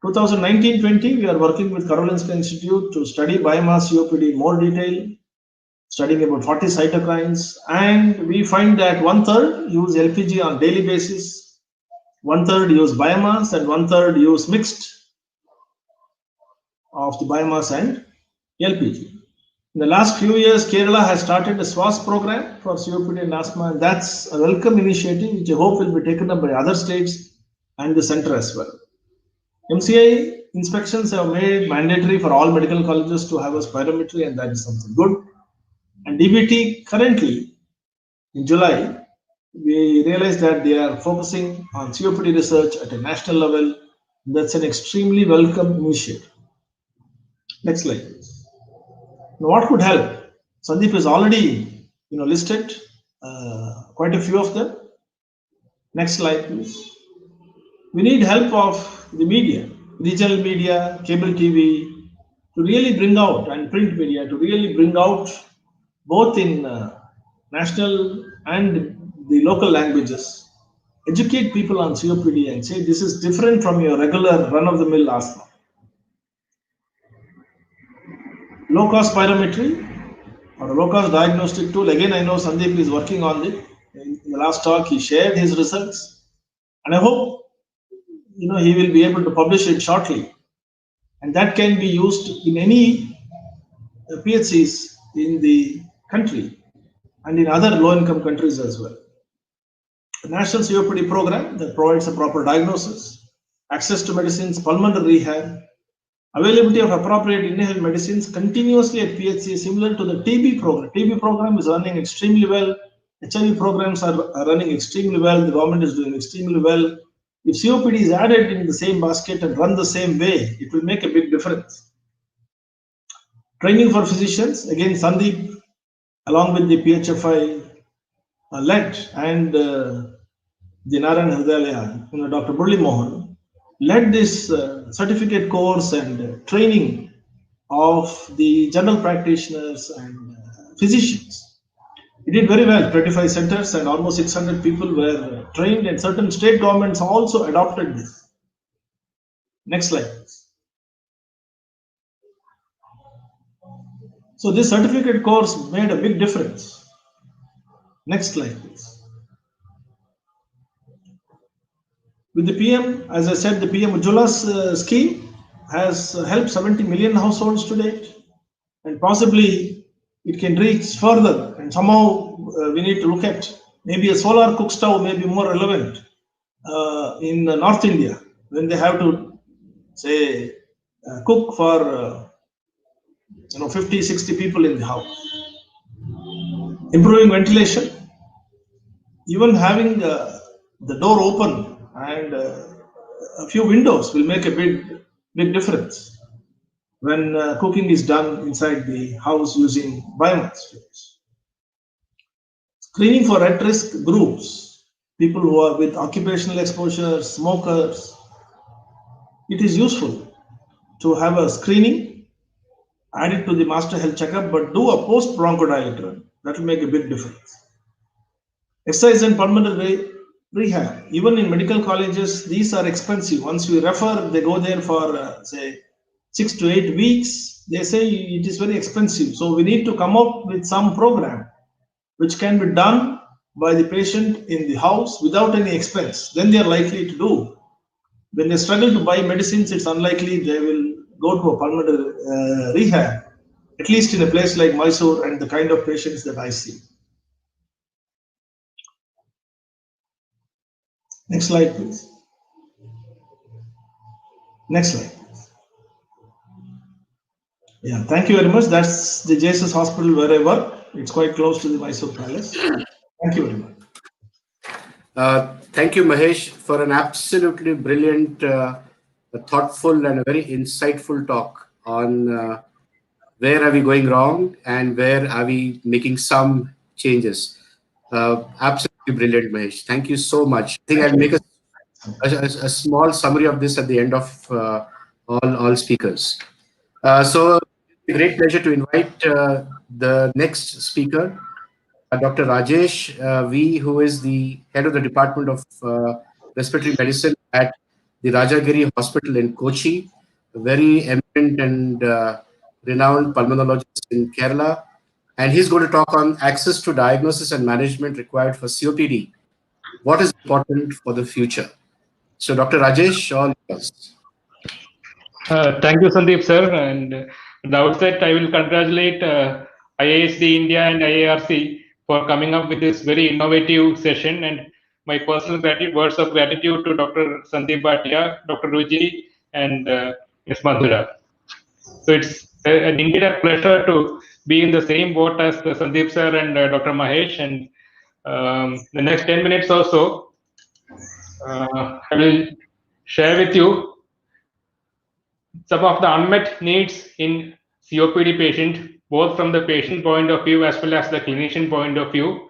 2019-20, we are working with Karolinska Institute to study biomass COPD in more detail, studying about 40 cytokines, and we find that 1/3 use LPG on daily basis, 1/3 use biomass, and 1/3 use mixed of the biomass and LPG. In the last few years, Kerala has started a SWAS program for COPD and asthma, and that's a welcome initiative which I hope will be taken up by other states and the center as well. MCI inspections have made mandatory for all medical colleges to have a spirometry, and that is something good. And DBT currently, in July, we realized that they are focusing on COPD research at a national level. That's an extremely welcome initiative. Next slide, please. Now, what could help? Sandeep has already listed quite a few of them. Next slide, please. We need help of the media, regional media, cable TV, to really bring out, and print media, to really bring out both in national and the local languages, educate people on COPD and say this is different from your regular run-of-the-mill asthma. Low-cost spirometry or a low-cost diagnostic tool. Again, I know Sandeep is working on it. In the last talk, he shared his results, and I hope he will be able to publish it shortly. And that can be used in any PHCs in the country and in other low-income countries as well. The National COPD program that provides a proper diagnosis, access to medicines, pulmonary rehab, availability of appropriate inhaled medicines continuously at PHC, similar to the TB program. TB program is running extremely well. HIV programs are running extremely well. The government is doing extremely well. If COPD is added in the same basket and run the same way, it will make a big difference. Training for physicians, again, Sandeep, along with the PHFI led, and the Narayan Hridayalaya, Dr. Murli Mohan, led this certificate course and training of the general practitioners and physicians. He did very well. 25 centers and almost 600 people were trained, and certain state governments also adopted this. Next slide, please. So this certificate course made a big difference. Next slide, please. With the PM, as I said, the PM Ujjwala's scheme has helped 70 million households to date, and possibly it can reach further. And somehow we need to look at maybe a solar cook stove may be more relevant in North India when they have to say cook for 50, 60 people in the house. Improving ventilation, even having the door open and a few windows will make a big difference when cooking is done inside the house using biomass fuels. Screening for at-risk groups, people who are with occupational exposure, smokers, it is useful to have a screening, add it to the master health checkup, but do a post bronchodilator. That will make a big difference. Exercise and pulmonary rehab. Even in medical colleges, these are expensive. Once we refer, they go there for say 6 to 8 weeks. They say it is very expensive. So we need to come up with some program which can be done by the patient in the house without any expense. Then they are likely to do. When they struggle to buy medicines, it's unlikely they will go to a pulmonary rehab, at least in a place like Mysore and the kind of patients that I see. Next slide, please. Next slide. Yeah, thank you very much. That's the JSS Hospital where I work. It's quite close to the Mysore Palace. Thank you very much. Thank you, Mahesh, for an absolutely brilliant, thoughtful, and a very insightful talk on where are we going wrong and where are we making some changes. Absolutely brilliant, Mahesh. Thank you so much. I think I'll make a small summary of this at the end of all speakers. So, it's a great pleasure to invite the next speaker, Dr. Rajesh V, who is the head of the Department of Respiratory Medicine at the Rajagiri Hospital in Kochi, a very eminent and renowned pulmonologist in Kerala. And he's going to talk on access to diagnosis and management required for COPD. What is important for the future? So, Dr. Rajesh, all yours. Thank you, Sandeep sir. And at the outset, I will congratulate IISD India and IARC for coming up with this very innovative session. And my personal words of gratitude to Dr. Sandeep Bhatia, Dr. Ruji, and Ms. Madhura. So it's indeed a pleasure to be in the same boat as Sandeep sir and Dr. Mahesh. And the next 10 minutes or so, I will share with you some of the unmet needs in COPD patient, both from the patient point of view as well as the clinician point of view,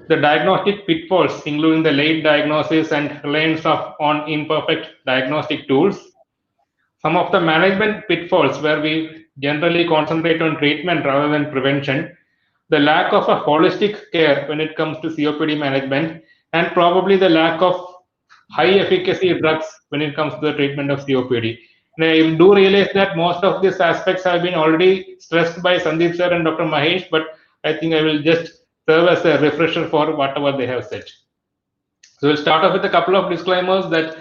the diagnostic pitfalls, including the late diagnosis and reliance on imperfect diagnostic tools, some of the management pitfalls where we generally concentrate on treatment rather than prevention, the lack of a holistic care when it comes to COPD management, and probably the lack of high efficacy drugs when it comes to the treatment of COPD. And I do realize that most of these aspects have been already stressed by Sandeep sir and Dr. Mahesh, but I think I will just serve as a refresher for whatever they have said. So we'll start off with a couple of disclaimers that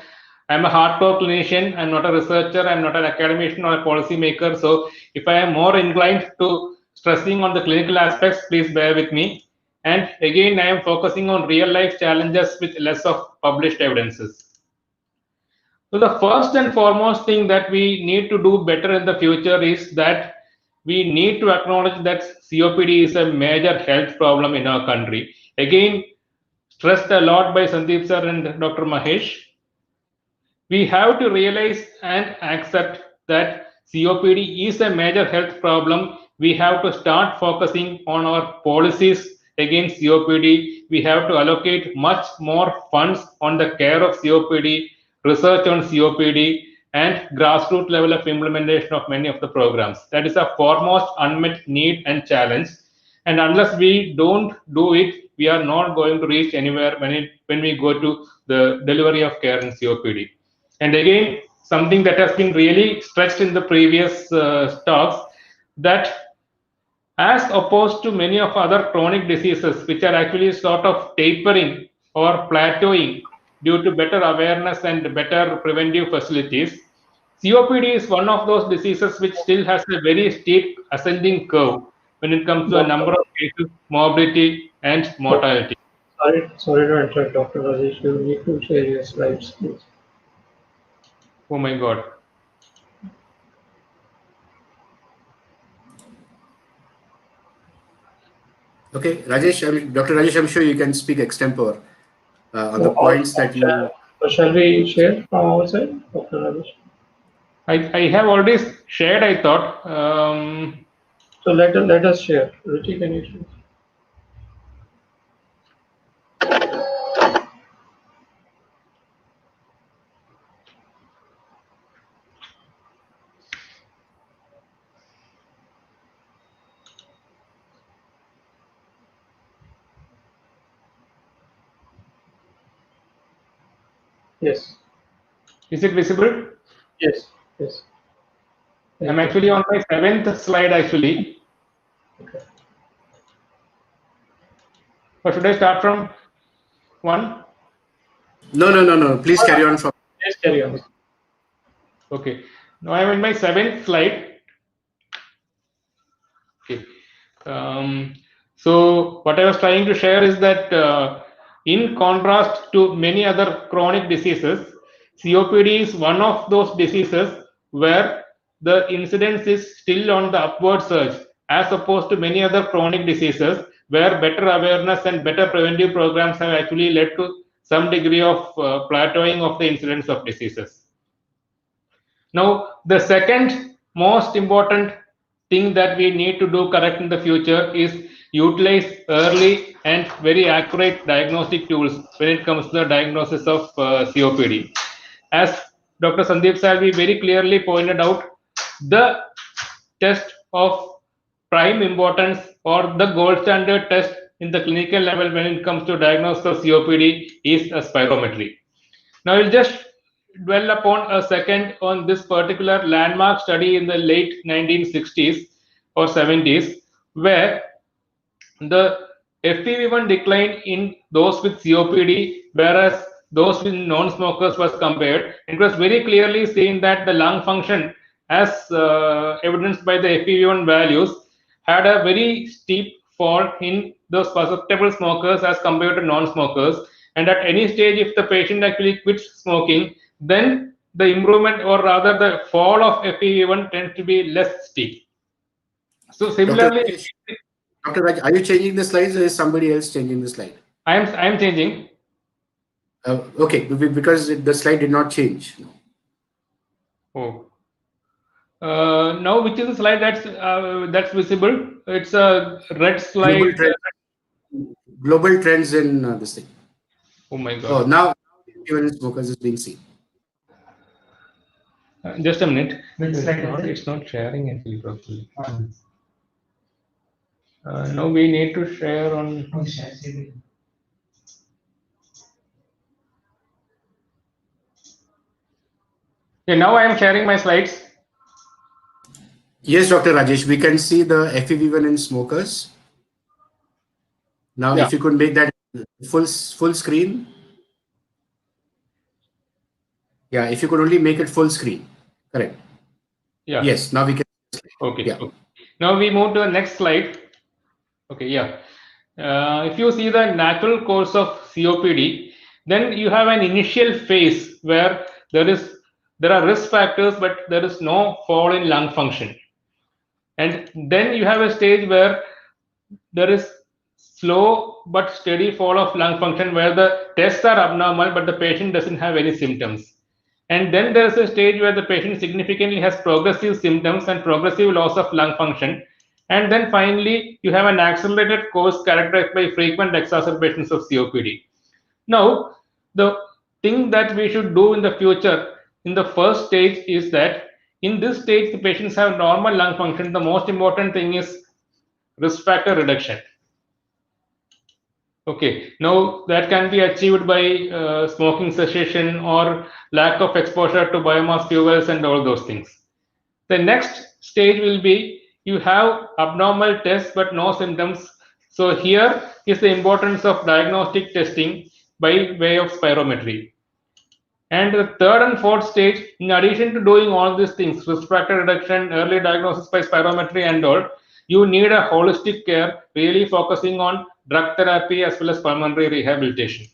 I'm a hardcore clinician, I'm not a researcher, I'm not an academician or a policy maker. So if I am more inclined to stressing on the clinical aspects, please bear with me. And again, I am focusing on real life challenges with less of published evidences. So the first and foremost thing that we need to do better in the future is that we need to acknowledge that COPD is a major health problem in our country. Again, stressed a lot by Sandeep sir and Dr. Mahesh. We have to realize and accept that COPD is a major health problem. We have to start focusing on our policies against COPD. We have to allocate much more funds on the care of COPD, research on COPD, and grassroots level of implementation of many of the programs. That is a foremost unmet need and challenge. And unless we don't do it, we are not going to reach anywhere when we go to the delivery of care in COPD. And again, something that has been really stressed in the previous talks, that as opposed to many of other chronic diseases, which are actually sort of tapering or plateauing due to better awareness and better preventive facilities. COPD is one of those diseases which still has a very steep ascending curve when it comes to a Doctor, number of cases, morbidity, and mortality. sorry to interrupt, Dr. Rajesh. You need to share your slides, please. Oh my God. Okay, Dr. Rajesh, I'm sure you can speak extempore on the So, points that you. shall we share from our side, Dr. Rajesh? I have already shared, I thought. So let us share. Ruchi, can you share? Yes. Is it visible? Yes. Yes. I'm actually on my 7th slide actually. Okay. Or should I start from 1? No. Please carry on from. Yes, carry on. Okay. Now I'm in my 7th slide. Okay. So what I was trying to share is that in contrast to many other chronic diseases, COPD is one of those diseases where the incidence is still on the upward surge, as opposed to many other chronic diseases where better awareness and better preventive programs have actually led to some degree of plateauing of the incidence of diseases. Now, the second most important thing that we need to do correct in the future is utilize early and very accurate diagnostic tools when it comes to the diagnosis of COPD. As Dr. Sandeep Salvi very clearly pointed out, the test of prime importance or the gold standard test in the clinical level when it comes to diagnosis of COPD is a spirometry. Now, we'll just dwell upon a second on this particular landmark study in the late 1960s or 70s, where the FEV1 decline in those with COPD, whereas those with non-smokers was compared. It was very clearly seen that the lung function, as evidenced by the FEV1 values, had a very steep fall in those susceptible smokers as compared to non-smokers. And at any stage, if the patient actually quits smoking, then the improvement or rather the fall of FEV1 tends to be less steep. So similarly, Dr. Raj, are you changing the slides or is somebody else changing the slide? I am changing. Okay, because the slide did not change. Oh. Now, which is the slide that's visible? It's a red slide. Global trends in this thing. Oh my God. Oh, now even smokers is being seen. Just a minute. It's not sharing actually properly. Now we need to share on. Yeah, now I am sharing my slides. Yes, Dr. Rajesh, we can see the FEV1 in smokers. Now, if you could make that full screen. Yeah, if you could only make it full screen. Correct. Yeah. Yes, now we can. Okay. Yeah. Okay. Now we move to the next slide. Okay, yeah. If you see the natural course of COPD, then you have an initial phase where there are risk factors, but there is no fall in lung function. And then you have a stage where there is slow but steady fall of lung function where the tests are abnormal, but the patient doesn't have any symptoms. And then there is a stage where the patient significantly has progressive symptoms and progressive loss of lung function. And then finally, you have an accelerated course characterized by frequent exacerbations of COPD. Now, the thing that we should do in the future in the first stage is that in this stage, the patients have normal lung function. The most important thing is risk factor reduction. Okay, now that can be achieved by smoking cessation or lack of exposure to biomass fuels and all those things. The next stage will be you have abnormal tests but no symptoms. So here is the importance of diagnostic testing by way of spirometry. And the third and fourth stage, in addition to doing all these things, risk factor reduction, early diagnosis by spirometry and all, you need a holistic care, really focusing on drug therapy as well as pulmonary rehabilitation.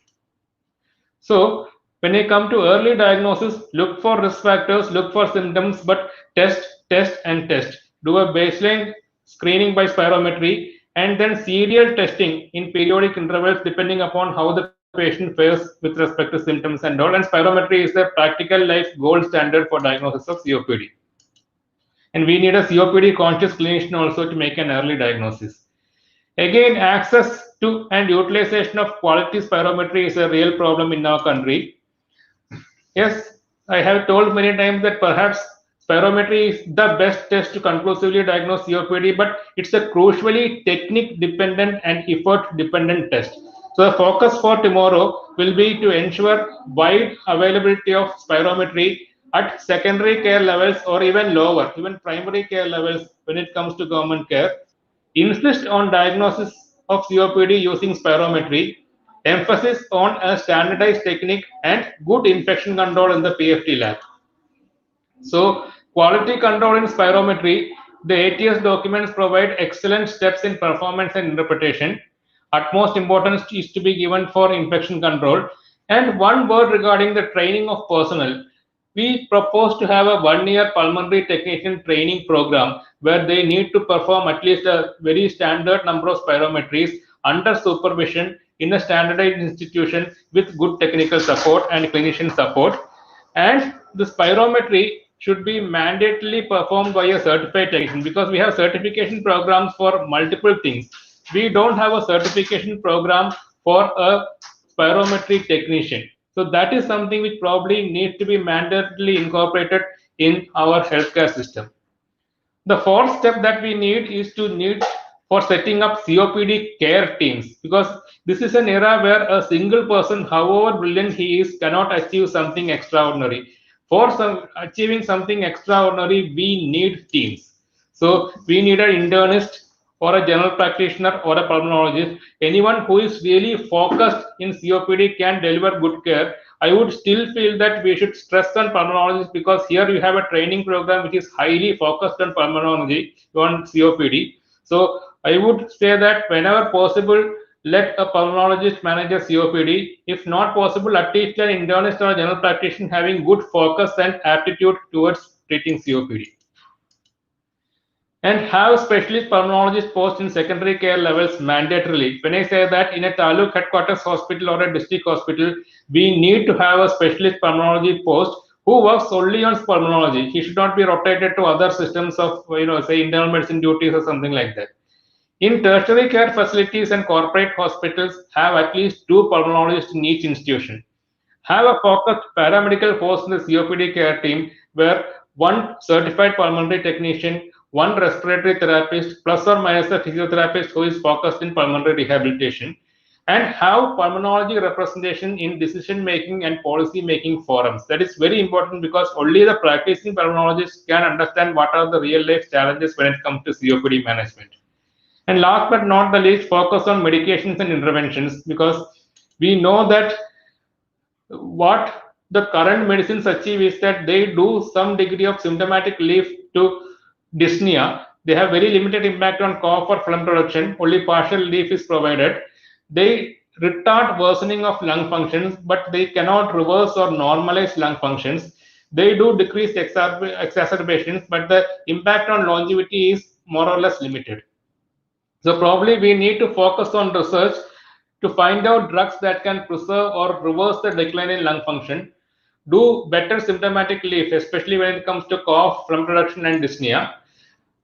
So when you come to early diagnosis, look for risk factors, look for symptoms, but test, test, and test. Do a baseline screening by spirometry and then serial testing in periodic intervals depending upon how the patient fares with respect to symptoms and all. And spirometry is the practical life gold standard for diagnosis of COPD. And we need a COPD conscious clinician also to make an early diagnosis. Again, access to and utilization of quality spirometry is a real problem in our country. Yes, I have told many times that perhaps spirometry is the best test to conclusively diagnose COPD, but it's a crucially technique dependent and effort dependent test. So the focus for tomorrow will be to ensure wide availability of spirometry at secondary care levels or even lower, even primary care levels when it comes to government care. Insist on diagnosis of COPD using spirometry, emphasis on a standardized technique and good infection control in the PFT lab. So quality control in spirometry, the ATS documents provide excellent steps in performance and interpretation. Utmost importance is to be given for infection control. And one word regarding the training of personnel. We propose to have a 1-year pulmonary technician training program where they need to perform at least a very standard number of spirometries under supervision in a standardized institution with good technical support and clinician support. And the spirometry should be mandatorily performed by a certified technician because we have certification programs for multiple things. We don't have a certification program for a spirometry technician. So that is something which probably needs to be mandatorily incorporated in our healthcare system. The fourth step that we need for setting up COPD care teams, because this is an era where a single person, however brilliant he is, cannot achieve something extraordinary. For achieving something extraordinary, we need teams. So we need an internist or a general practitioner or a pulmonologist. Anyone who is really focused in COPD can deliver good care. I would still feel that we should stress on pulmonologists because here you have a training program which is highly focused on pulmonology, on COPD. So I would say that whenever possible, let a pulmonologist manage a COPD. If not possible, at least an internist or a general practitioner having good focus and aptitude towards treating COPD. And have specialist pulmonologist post in secondary care levels mandatorily. When I say that in a taluk headquarters hospital or a district hospital, we need to have a specialist pulmonology post who works solely on pulmonology. He should not be rotated to other systems of, say internal medicine duties or something like that. In tertiary care facilities and corporate hospitals, have at least 2 pulmonologists in each institution. Have a focused paramedical post in the COPD care team where one certified pulmonary technician, one respiratory therapist, plus or minus a physiotherapist who is focused in pulmonary rehabilitation, and have pulmonology representation in decision making and policy making forums. That is very important because only the practicing pulmonologists can understand what are the real life challenges when it comes to COPD management. And last but not the least, focus on medications and interventions because we know that what the current medicines achieve is that they do some degree of symptomatic relief to dyspnea. They have very limited impact on cough or phlegm production. Only partial relief is provided. They retard worsening of lung functions, but they cannot reverse or normalize lung functions. They do decrease exacerbations, but the impact on longevity is more or less limited. So probably we need to focus on research to find out drugs that can preserve or reverse the decline in lung function, do better symptomatic relief, especially when it comes to cough, phlegm production, and dyspnea.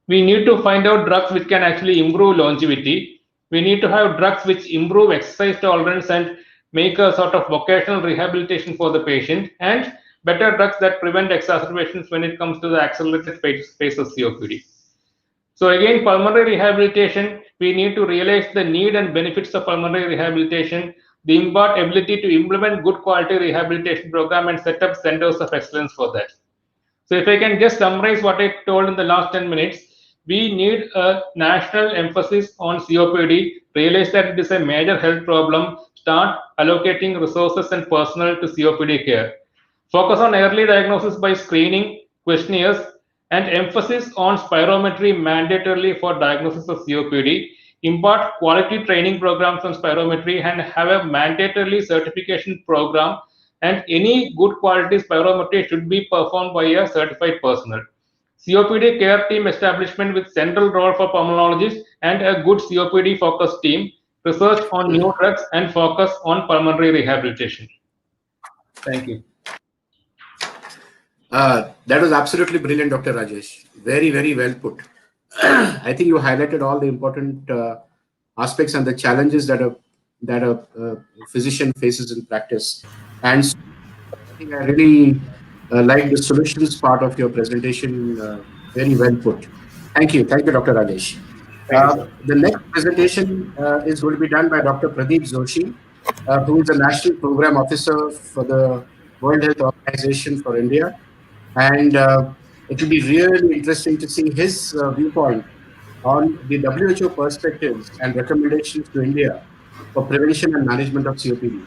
We need to find out drugs which can actually improve longevity. We need to have drugs which improve exercise tolerance and make a sort of vocational rehabilitation for the patient, and better drugs that prevent exacerbations when it comes to the accelerated phase of COPD. So again, pulmonary rehabilitation, we need to realize the need and benefits of pulmonary rehabilitation, the ability to implement good quality rehabilitation program and set up centers of excellence for that. So if I can just summarize what I told in the last 10 minutes, We need a national emphasis on COPD, realize that it is a major health problem, start allocating resources and personnel to COPD care. Focus on early diagnosis by screening, questionnaires, and emphasis on spirometry mandatorily for diagnosis of COPD. Impart quality training programs on spirometry and have a mandatorily certification program. And any good quality spirometry should be performed by a certified personnel. COPD care team establishment with central role for pulmonologists and a good COPD focused team, research on new drugs and focus on pulmonary rehabilitation. Thank you. That was absolutely brilliant, Dr. Rajesh. Very, very well put. I think you highlighted all the important aspects and the challenges that a physician faces in practice. And so I think I really like the solutions part of your presentation. Very well put. Thank you, Dr. Rajesh. Thank you, sir. The next presentation is going to be done by Dr. Pradeep Joshi, who is the National Program Officer for the World Health Organization for India. And it will be really interesting to see his viewpoint on the WHO perspectives and recommendations to India for prevention and management of COPD.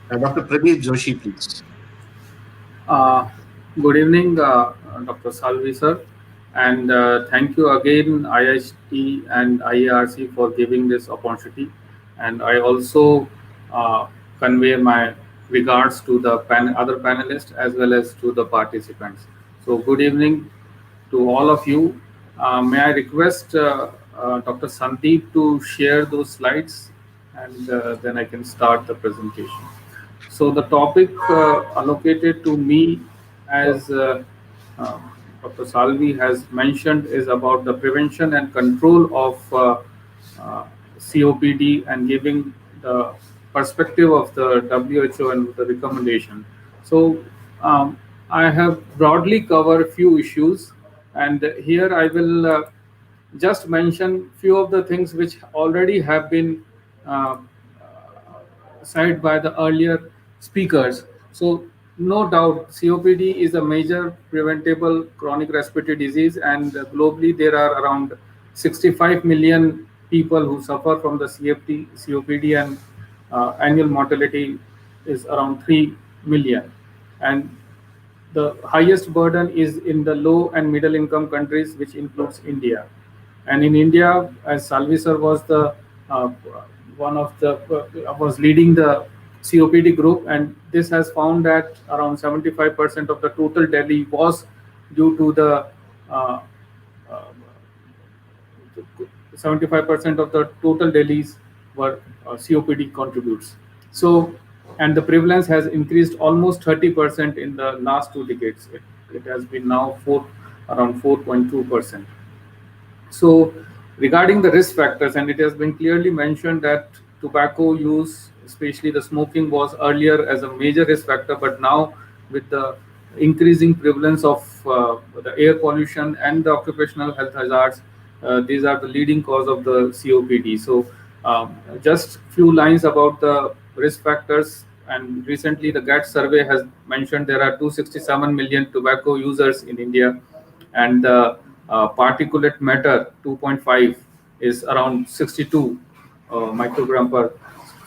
Dr. Pradeep Joshi, please. Good evening, Dr. Salvi sir, and thank you again IIT and IARC for giving this opportunity. And I also convey my regards to the other panelists as well as to the participants. So good evening to all of you. May I request Dr. Sandeep to share those slides, and then I can start the presentation. So the topic allocated to me, as Dr. Salvi has mentioned, is about the prevention and control of COPD and giving the perspective of the WHO and the recommendation. So I have broadly covered a few issues, and here I will just mention few of the things which already have been cited by the earlier speakers. So no doubt COPD is a major preventable chronic respiratory disease, and globally there are around 65 million people who suffer from the COPD, and annual mortality is around 3 million. And the highest burden is in the low and middle income countries, which includes India. And in India, as Salvi sir was the one of the was leading the COPD group, and this has found that around 75% of the total Delhi was due to the 75% of the total Delhi's were COPD contributes. So, and the prevalence has increased almost 30% in the last 2 decades. It has been now around 4.2%. So regarding the risk factors, and it has been clearly mentioned that tobacco use, especially the smoking, was earlier as a major risk factor, but now with the increasing prevalence of the air pollution and the occupational health hazards, these are the leading cause of the COPD. So just few lines about the risk factors. And recently the GATT survey has mentioned there are 267 million tobacco users in India, and the particulate matter 2.5 is around 62 microgram per.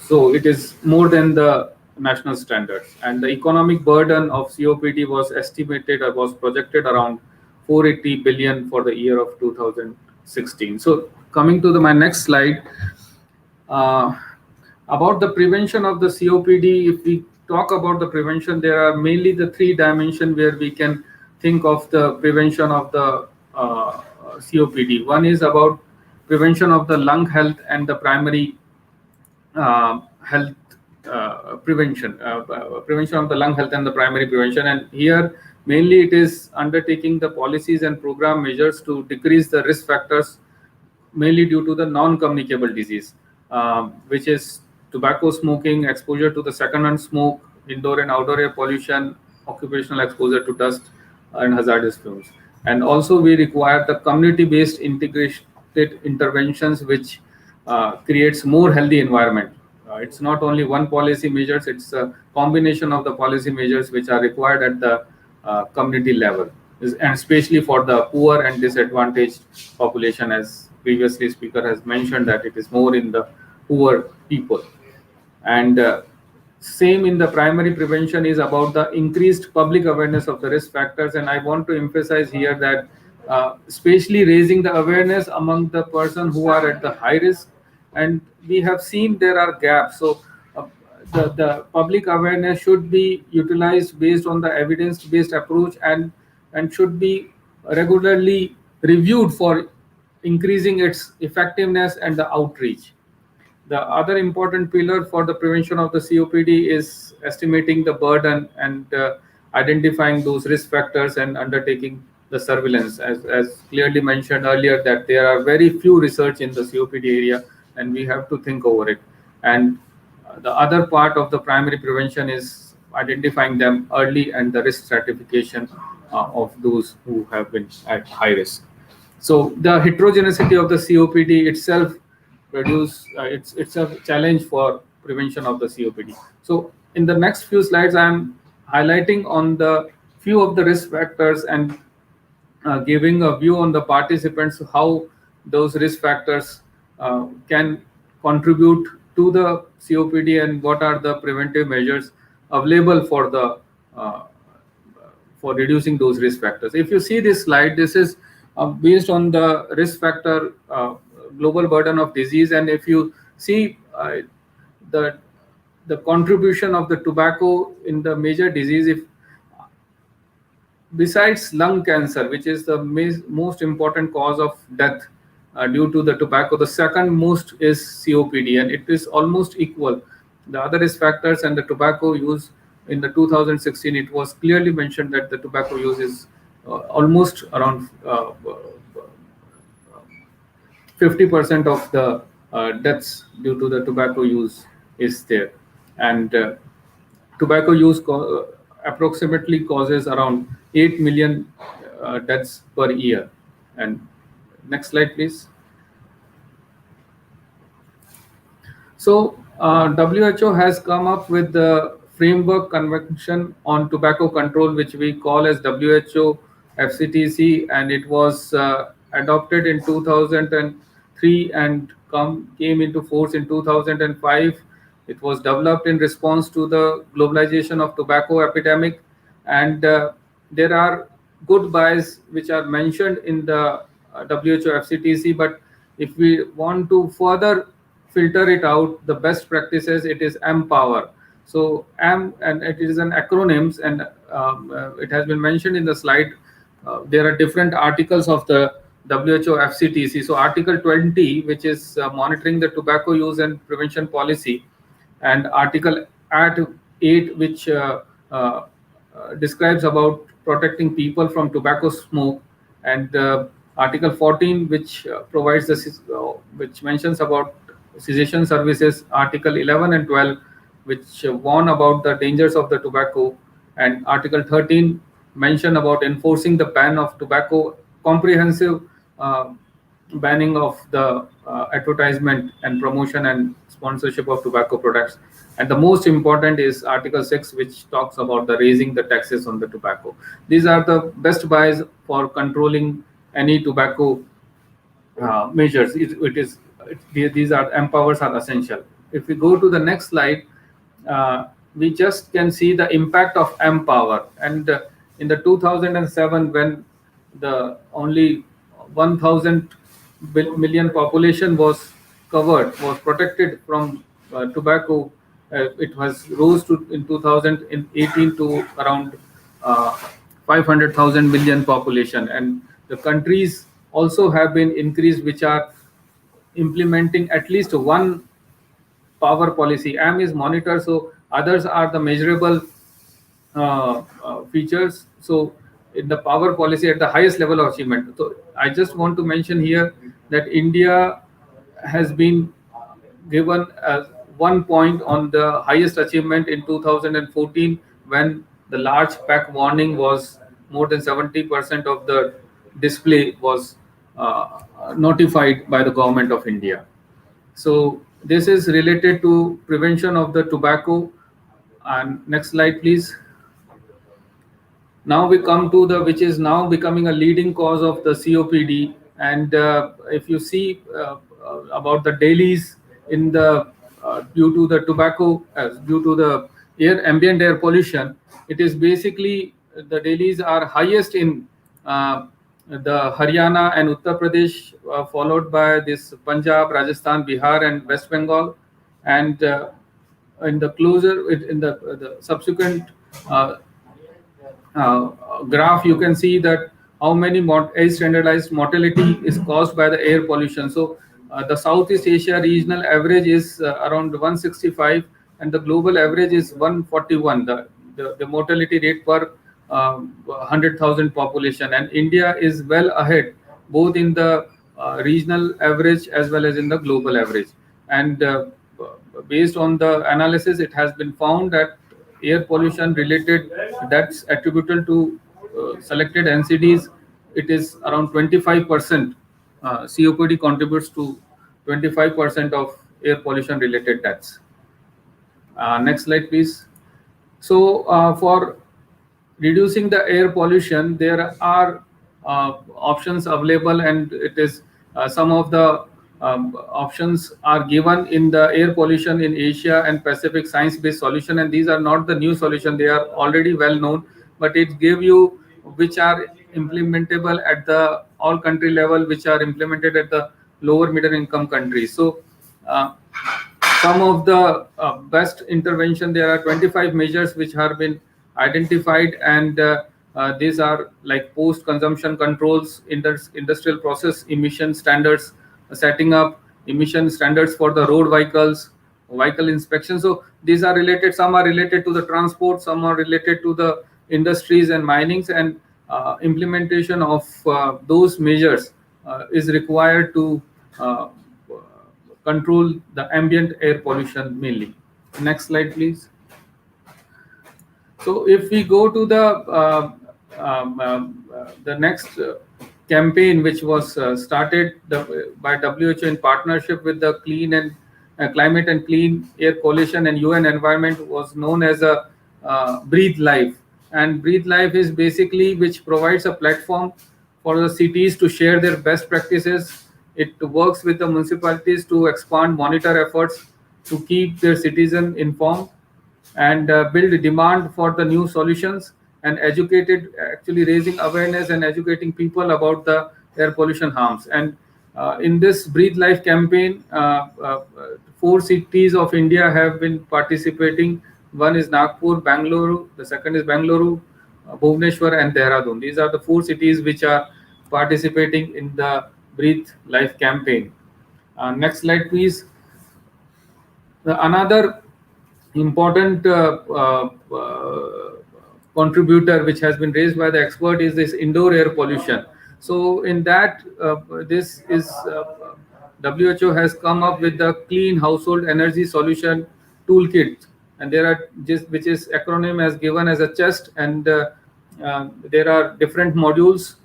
So it is more than the national standards. And the economic burden of COPD was estimated or was projected around 480 billion for the year of 2016. So coming to my next slide, about the prevention of the COPD, if we talk about the prevention, there are mainly the 3 dimensions where we can think of the prevention of the COPD. One is about prevention of the lung health and the primary health prevention of the lung health and the primary prevention. And here mainly it is undertaking the policies and program measures to decrease the risk factors, mainly due to the non-communicable disease, which is tobacco smoking, exposure to the secondhand smoke, indoor and outdoor air pollution, occupational exposure to dust and hazardous fumes. And also we require the community-based integrated interventions, which creates more healthy environment. It's not only one policy measures, it's a combination of the policy measures which are required at the community level. and especially for the poor and disadvantaged population, as previously speaker has mentioned that it is more in the poor people. And same in the primary prevention is about the increased public awareness of the risk factors. And I want to emphasize here that especially raising the awareness among the person who are at the high risk. And we have seen there are gaps. So uh, the public awareness should be utilized based on the evidence based approach, and should be regularly reviewed for increasing its effectiveness and the outreach. The other important pillar for the prevention of the COPD is estimating the burden and identifying those risk factors and undertaking the surveillance. As clearly mentioned earlier, that there are very few research in the COPD area, and we have to think over it. And the other part of the primary prevention is identifying them early and the risk stratification of those who have been at high risk. So the heterogeneity of the COPD itself it's a challenge for prevention of the COPD. So in the next few slides, I am highlighting on the few of the risk factors and giving a view on the participants how those risk factors can contribute to the COPD and what are the preventive measures available for the for reducing those risk factors. If you see this slide, this is based on the risk factor global burden of disease, and if you see the the contribution of the tobacco in the major disease, if besides lung cancer, which is the most important cause of death due to the tobacco, the second most is COPD, and it is almost equal. The other risk factors and the tobacco use in the 2016, it was clearly mentioned that the tobacco use is almost around 50% of the deaths due to the tobacco use is there. And tobacco use approximately causes around 8 million deaths per year. And next slide, please. So WHO has come up with the framework convention on tobacco control, which we call as WHO FCTC, and it was adopted in 2003 and came into force in 2005. It was developed in response to the globalization of tobacco epidemic, and there are good buys which are mentioned in the WHO FCTC. But if we want to further filter it out, the best practices, it is Empower. So and it is an acronyms, and it has been mentioned in the slide. There are different articles of the WHO FCTC. So Article 20, which is monitoring the tobacco use and prevention policy, and Article 8, which describes about protecting people from tobacco smoke, and Article 14, which provides the which mentions about cessation services, Article 11 and 12, which warn about the dangers of the tobacco, and Article 13 mention about enforcing the ban of tobacco, comprehensive banning of the advertisement and promotion and sponsorship of tobacco products. And the most important is Article 6, which talks about the raising the taxes on the tobacco. These are the best buys for controlling any tobacco measures. These are empowers are essential. If we go to the next slide, we just can see the impact of Empower. And in the 2007, when the only 1,000 million population was protected from tobacco, it was rose to in 2018 to around 500,000 million population. And the countries also have been increased which are implementing at least one power policy. AM is monitor, so others are the measurable features. So in the power policy at the highest level of achievement. So I just want to mention here that India has been given 1 point on the highest achievement in 2014, when the large pack warning was more than 70% of the display was notified by the government of India. So this is related to prevention of the tobacco. And next slide, please. Now we come to the which is now becoming a leading cause of the COPD. And if you see about the dailies in the due to the tobacco, due to the ambient air pollution, it is basically the dailies are highest in the Haryana and Uttar Pradesh, followed by this Punjab, Rajasthan, Bihar, and West Bengal. And in the closer in the subsequent uh, graph, you can see that how many age standardized mortality is caused by the air pollution. So the Southeast Asia regional average is around 165, and the global average is 141. The mortality rate per 100,000 population, and India is well ahead both in the regional average as well as in the global average. And based on the analysis, it has been found that air pollution related that's attributable to selected NCDs, it is around 25%. COPD contributes to 25% of air pollution related deaths. Next slide, please. So, for reducing the air pollution, there are options available, and it is some of the options are given in the air pollution in Asia and Pacific science-based solution, and these are not the new solution; they are already well known, but it give you which are implementable at the all country level, which are implemented at the lower middle income countries. So. Some of the best intervention, there are 25 measures which have been identified, and these are like post consumption controls, industrial process emission standards, setting up emission standards for the road vehicles, vehicle inspection. So these are related, some are related to the transport, some are related to the industries and minings, and implementation of those measures is required to control the ambient air pollution mainly. Next slide, please. So if we go to the next campaign, which was started by WHO in partnership with the Clean and Climate and Clean Air Coalition and UN Environment, was known as a Breathe Life. And Breathe Life is basically which provides a platform for the cities to share their best practices. It works with the municipalities to expand monitor efforts to keep their citizens informed and build demand for the new solutions, and educated, actually raising awareness and educating people about the air pollution harms. And in this Breathe Life campaign, 4 cities of India have been participating. One is Nagpur, Bangalore, the second is Bangalore, Bhubaneswar, and Dehradun. These are the 4 cities which are participating in the Breathe Life campaign. Next slide, please. Another important contributor which has been raised by the expert is this indoor air pollution. So in that, this is WHO has come up with the Clean Household Energy Solution Toolkit, and there are just which is acronym as given as a CHEST, and there are different modules,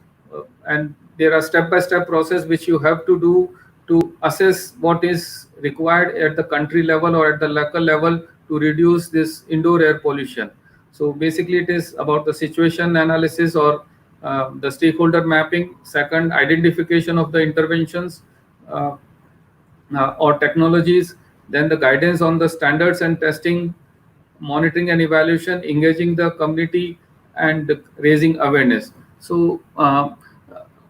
and there are step-by-step process which you have to do to assess what is required at the country level or at the local level to reduce this indoor air pollution. So basically, it is about the situation analysis or the stakeholder mapping. Second, identification of the interventions uh, or technologies. Then the guidance on the standards and testing, monitoring and evaluation, engaging the community, and raising awareness. So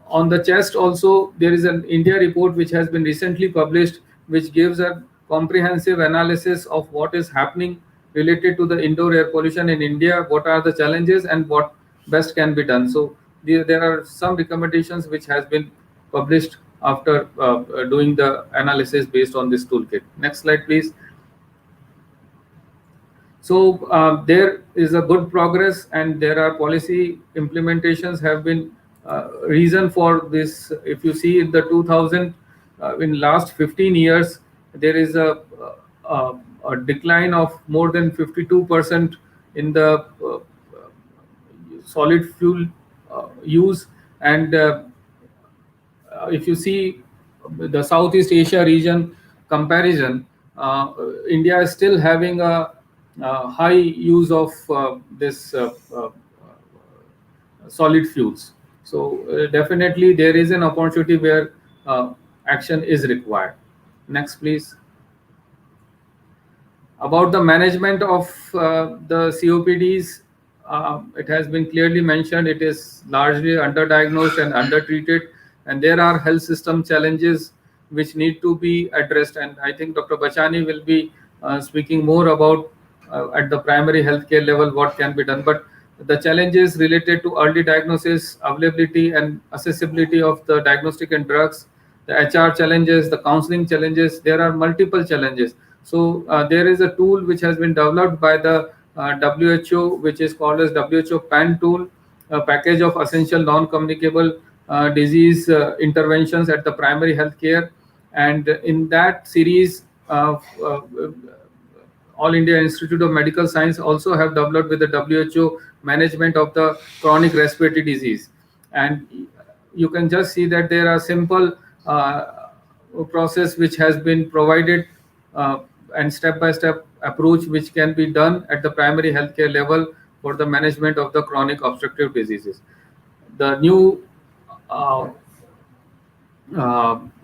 on the chest also, there is an India report which has been recently published, which gives a comprehensive analysis of what is happening related to the indoor air pollution in India, what are the challenges and what best can be done. So there are some recommendations which has been published after doing the analysis based on this toolkit. Next slide, please. So there is a good progress, and there are policy implementations have been reason for this. If you see in the 2000, in last 15 years, there is a decline of more than 52% in the solid fuel use. And if you see the Southeast Asia region comparison, India is still having a high use of this solid fuels. So definitely there is an opportunity where action is required. Next, please. About the management of the COPDs, it has been clearly mentioned it is largely underdiagnosed and undertreated, and there are health system challenges which need to be addressed. And I think Dr. Bachani will be speaking more about at the primary healthcare level what can be done. But the challenges related to early diagnosis, availability, and accessibility of the diagnostic and drugs, the HR challenges, the counseling challenges, there are multiple challenges. So there is a tool which has been developed by the WHO, which is called as WHO PAN tool, a package of essential non-communicable disease interventions at the primary healthcare. And in that series, All India Institute of Medical Science also have developed with the WHO management of the chronic respiratory disease. And you can just see that there are simple process which has been provided, and step-by-step approach which can be done at the primary healthcare level for the management of the chronic obstructive diseases. The new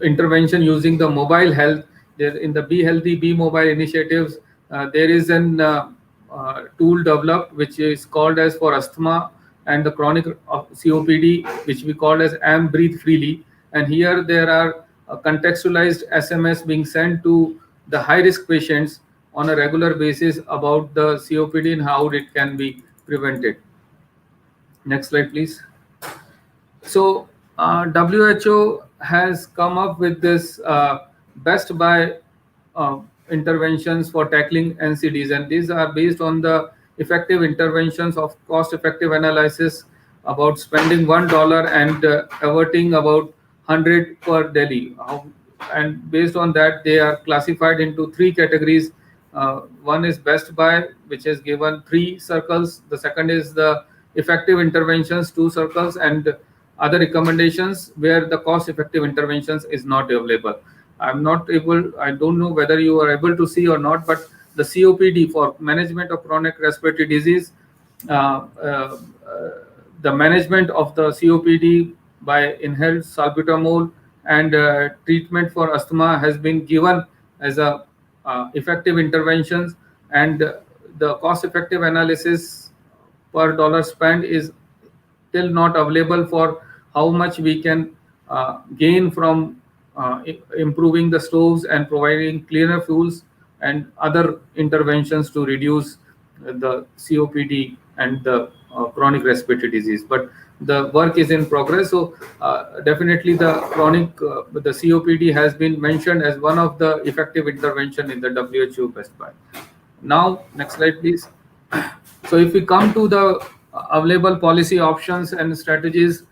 intervention using the mobile health, there in the Be Healthy Be Mobile initiatives, there is an tool developed which is called as for asthma and the chronic COPD, which we call as AM Breathe Freely. And here there are contextualized SMS being sent to the high risk patients on a regular basis about the COPD and how it can be prevented. Next slide, please. So WHO has come up with this best by interventions for tackling NCDs, and these are based on the effective interventions of cost-effective analysis about spending $1 and averting about 100 per Delhi. And based on that, they are classified into three categories. One is best by, which is given 3 circles. The second is the effective interventions, 2 circles, and other recommendations where the cost effective interventions is not available. I don't know whether you are able to see or not, but the COPD for management of chronic respiratory disease, uh, uh, the management of the COPD by inhaled salbutamol and treatment for asthma has been given as a effective interventions, and the cost effective analysis per dollar spent is still not available for how much we can gain from improving the stoves and providing cleaner fuels and other interventions to reduce the COPD and the chronic respiratory disease. But the work is in progress. So definitely the the COPD has been mentioned as one of the effective intervention in the WHO Best Buy. Now, next slide, please. So if we come to the available policy options and strategies,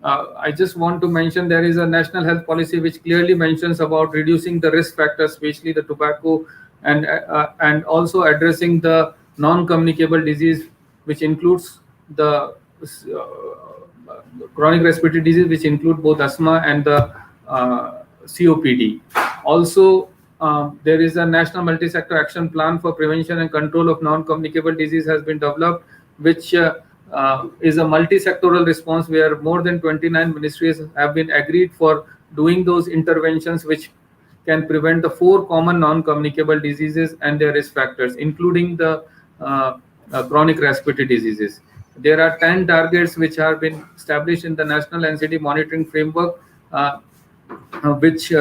I just want to mention there is a national health policy which clearly mentions about reducing the risk factors, especially the tobacco, and also addressing the non-communicable disease, which includes the chronic respiratory disease, which include both asthma and the COPD. Also, there is a national multi-sector action plan for prevention and control of non-communicable disease has been developed, which is a multi-sectoral response where more than 29 ministries have been agreed for doing those interventions which can prevent the 4 common non-communicable diseases and their risk factors, including the chronic respiratory diseases. There are 10 targets which have been established in the National NCD Monitoring Framework, which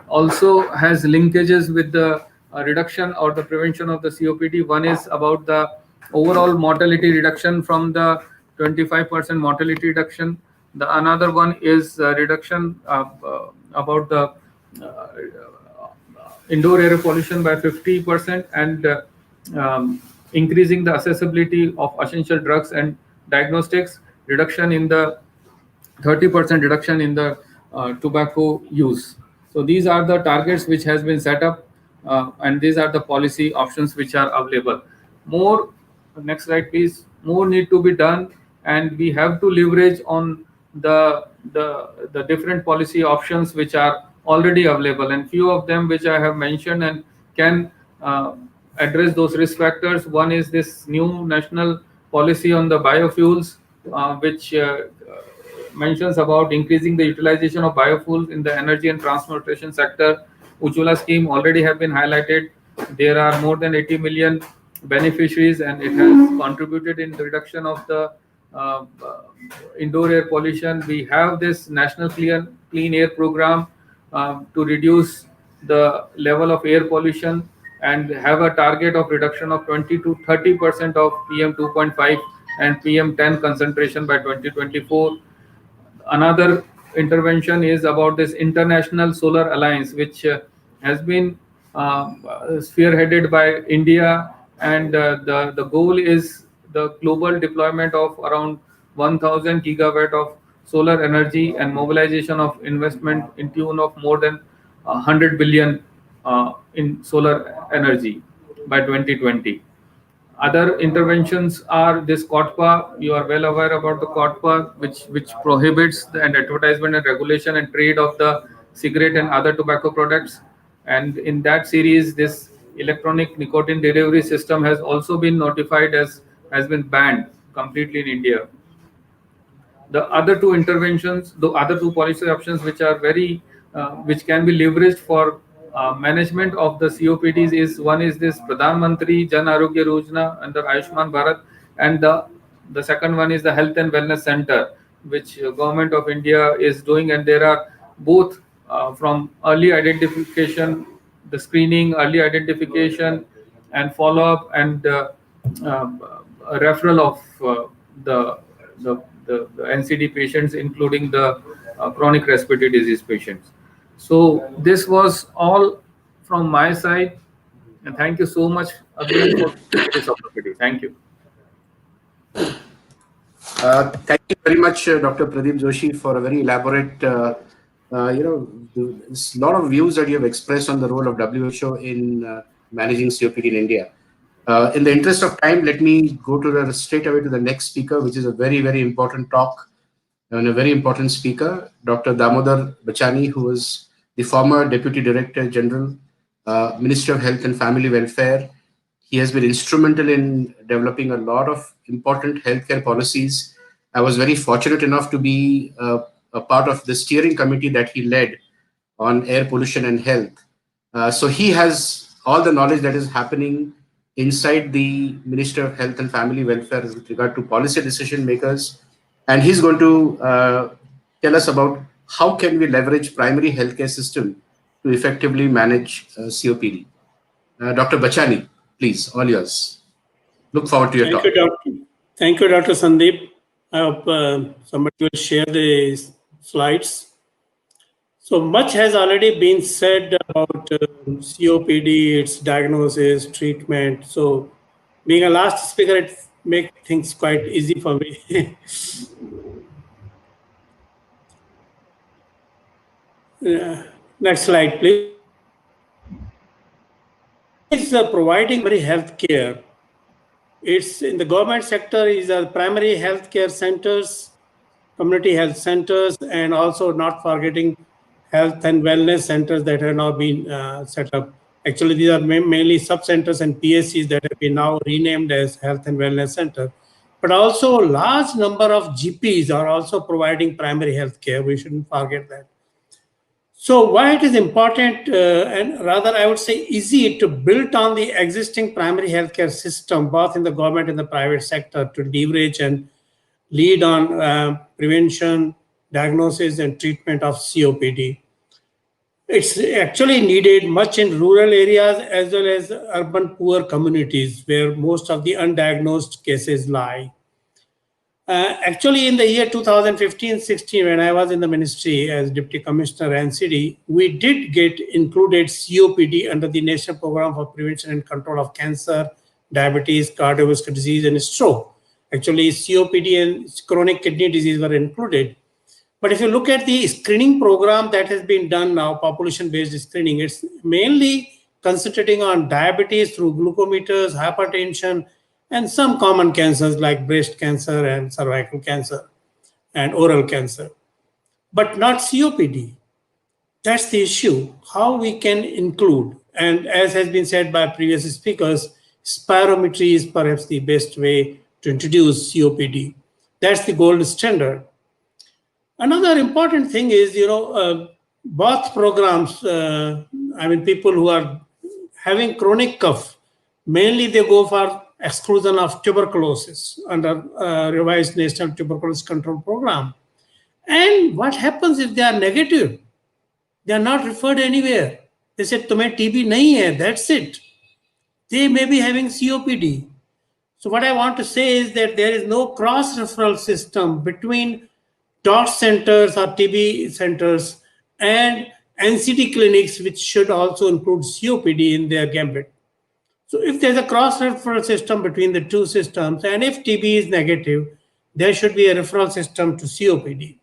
also has linkages with the reduction or the prevention of the COPD. One is about the overall mortality reduction from the 25% mortality reduction. The another one is reduction about the indoor air pollution by 50% and increasing the accessibility of essential drugs and diagnostics, reduction in the 30% reduction in the tobacco use. So these are the targets which has been set up, and these are the policy options which are available. More, next slide please. More need to be done, and we have to leverage on the different policy options which are already available, and few of them which I have mentioned and can address those risk factors. One is this new national policy on the biofuels, which mentions about increasing the utilization of biofuels in the energy and transportation sector. Ujjwala scheme already have been highlighted. There are more than 80 million beneficiaries, and it has contributed in the reduction of the uh, uh, indoor air pollution. We have this national clean air program to reduce the level of air pollution and have a target of reduction of 20 to 30% of PM 2.5 and PM10 concentration by 2024. Another intervention is about this International Solar Alliance, which has been spearheaded by India, and the goal is the global deployment of around 1,000 gigawatt of solar energy and mobilization of investment in tune of more than 100 billion in solar energy by 2020. Other interventions are this COTPA. You are well aware about the COTPA, which prohibits the advertisement and regulation and trade of the cigarette and other tobacco products. And in that series, this electronic nicotine delivery system has also been notified as has been banned completely in India. The other two interventions, the other two policy options which are very which can be leveraged for management of the COPDs is, one is this Pradhan Mantri Jan Arogya Yojana under Ayushman Bharat, and the second one is the Health and Wellness Center, which government of India is doing, and there are both from early identification, the screening, early identification, and follow up, and uh, a referral of the, the NCD patients, including the chronic respiratory disease patients. So this was all from my side, and thank you so much again for this opportunity. Thank you. Thank you very much, Dr. Pradeep Joshi, for a very elaborate, there's a lot of views that you have expressed on the role of WHO in managing COPD in India. In the interest of time, let me go straight away to the next speaker, which is a very, very important talk and a very important speaker, Dr. Damodar Bachani, who was the former Deputy Director General, Ministry of Health and Family Welfare. He has been instrumental in developing a lot of important healthcare policies. I was very fortunate enough to be a part of the steering committee that he led on air pollution and health. So he has all the knowledge that is happening inside the Ministry of Health and Family Welfare with regard to policy decision makers. And he's going to tell us about how can we leverage primary healthcare system to effectively manage COPD. Dr. Bachani, please, all yours. Look forward to your talk. Thank you, Doctor. Thank you, Dr. Sandeep. I hope somebody will share the slides. So much has already been said about COPD, its diagnosis, treatment. So being a last speaker, it makes things quite easy for me. Next slide, please. It's providing primary health care. It's in the government sector is primary health care centers, community health centers, and also not forgetting health and wellness centers that have now been set up. Actually, these are mainly sub-centers and PSCs that have been now renamed as health and wellness center. But also large number of GPs are also providing primary health care. We shouldn't forget that. So why it is important and rather I would say easy to build on the existing primary healthcare system, both in the government and the private sector, to leverage and lead on prevention, diagnosis, and treatment of COPD. It's actually needed much in rural areas as well as urban poor communities where most of the undiagnosed cases lie. Actually, in the year 2015-16, when I was in the ministry as Deputy Commissioner NCD, we did get included COPD under the National Program for Prevention and Control of Cancer, Diabetes, Cardiovascular Disease, and Stroke. Actually, COPD and chronic kidney disease were included. But if you look at the screening program that has been done now, population-based screening, it's mainly concentrating on diabetes through glucometers, hypertension, and some common cancers like breast cancer and cervical cancer and oral cancer, but not COPD. That's the issue, how we can include. And as has been said by previous speakers, spirometry is perhaps the best way to introduce COPD. That's the gold standard. Another important thing is, both programs, people who are having chronic cough, mainly they go for exclusion of tuberculosis under revised National Tuberculosis Control Program. And what happens if they are negative? They are not referred anywhere. They said, "Tumhe TB nahi hai," that's it. They may be having COPD. So what I want to say is that there is no cross-referral system between DOT centers or TB centers and NCD clinics, which should also include COPD in their gambit. So if there's a cross-referral system between the two systems, and if TB is negative, there should be a referral system to COPD.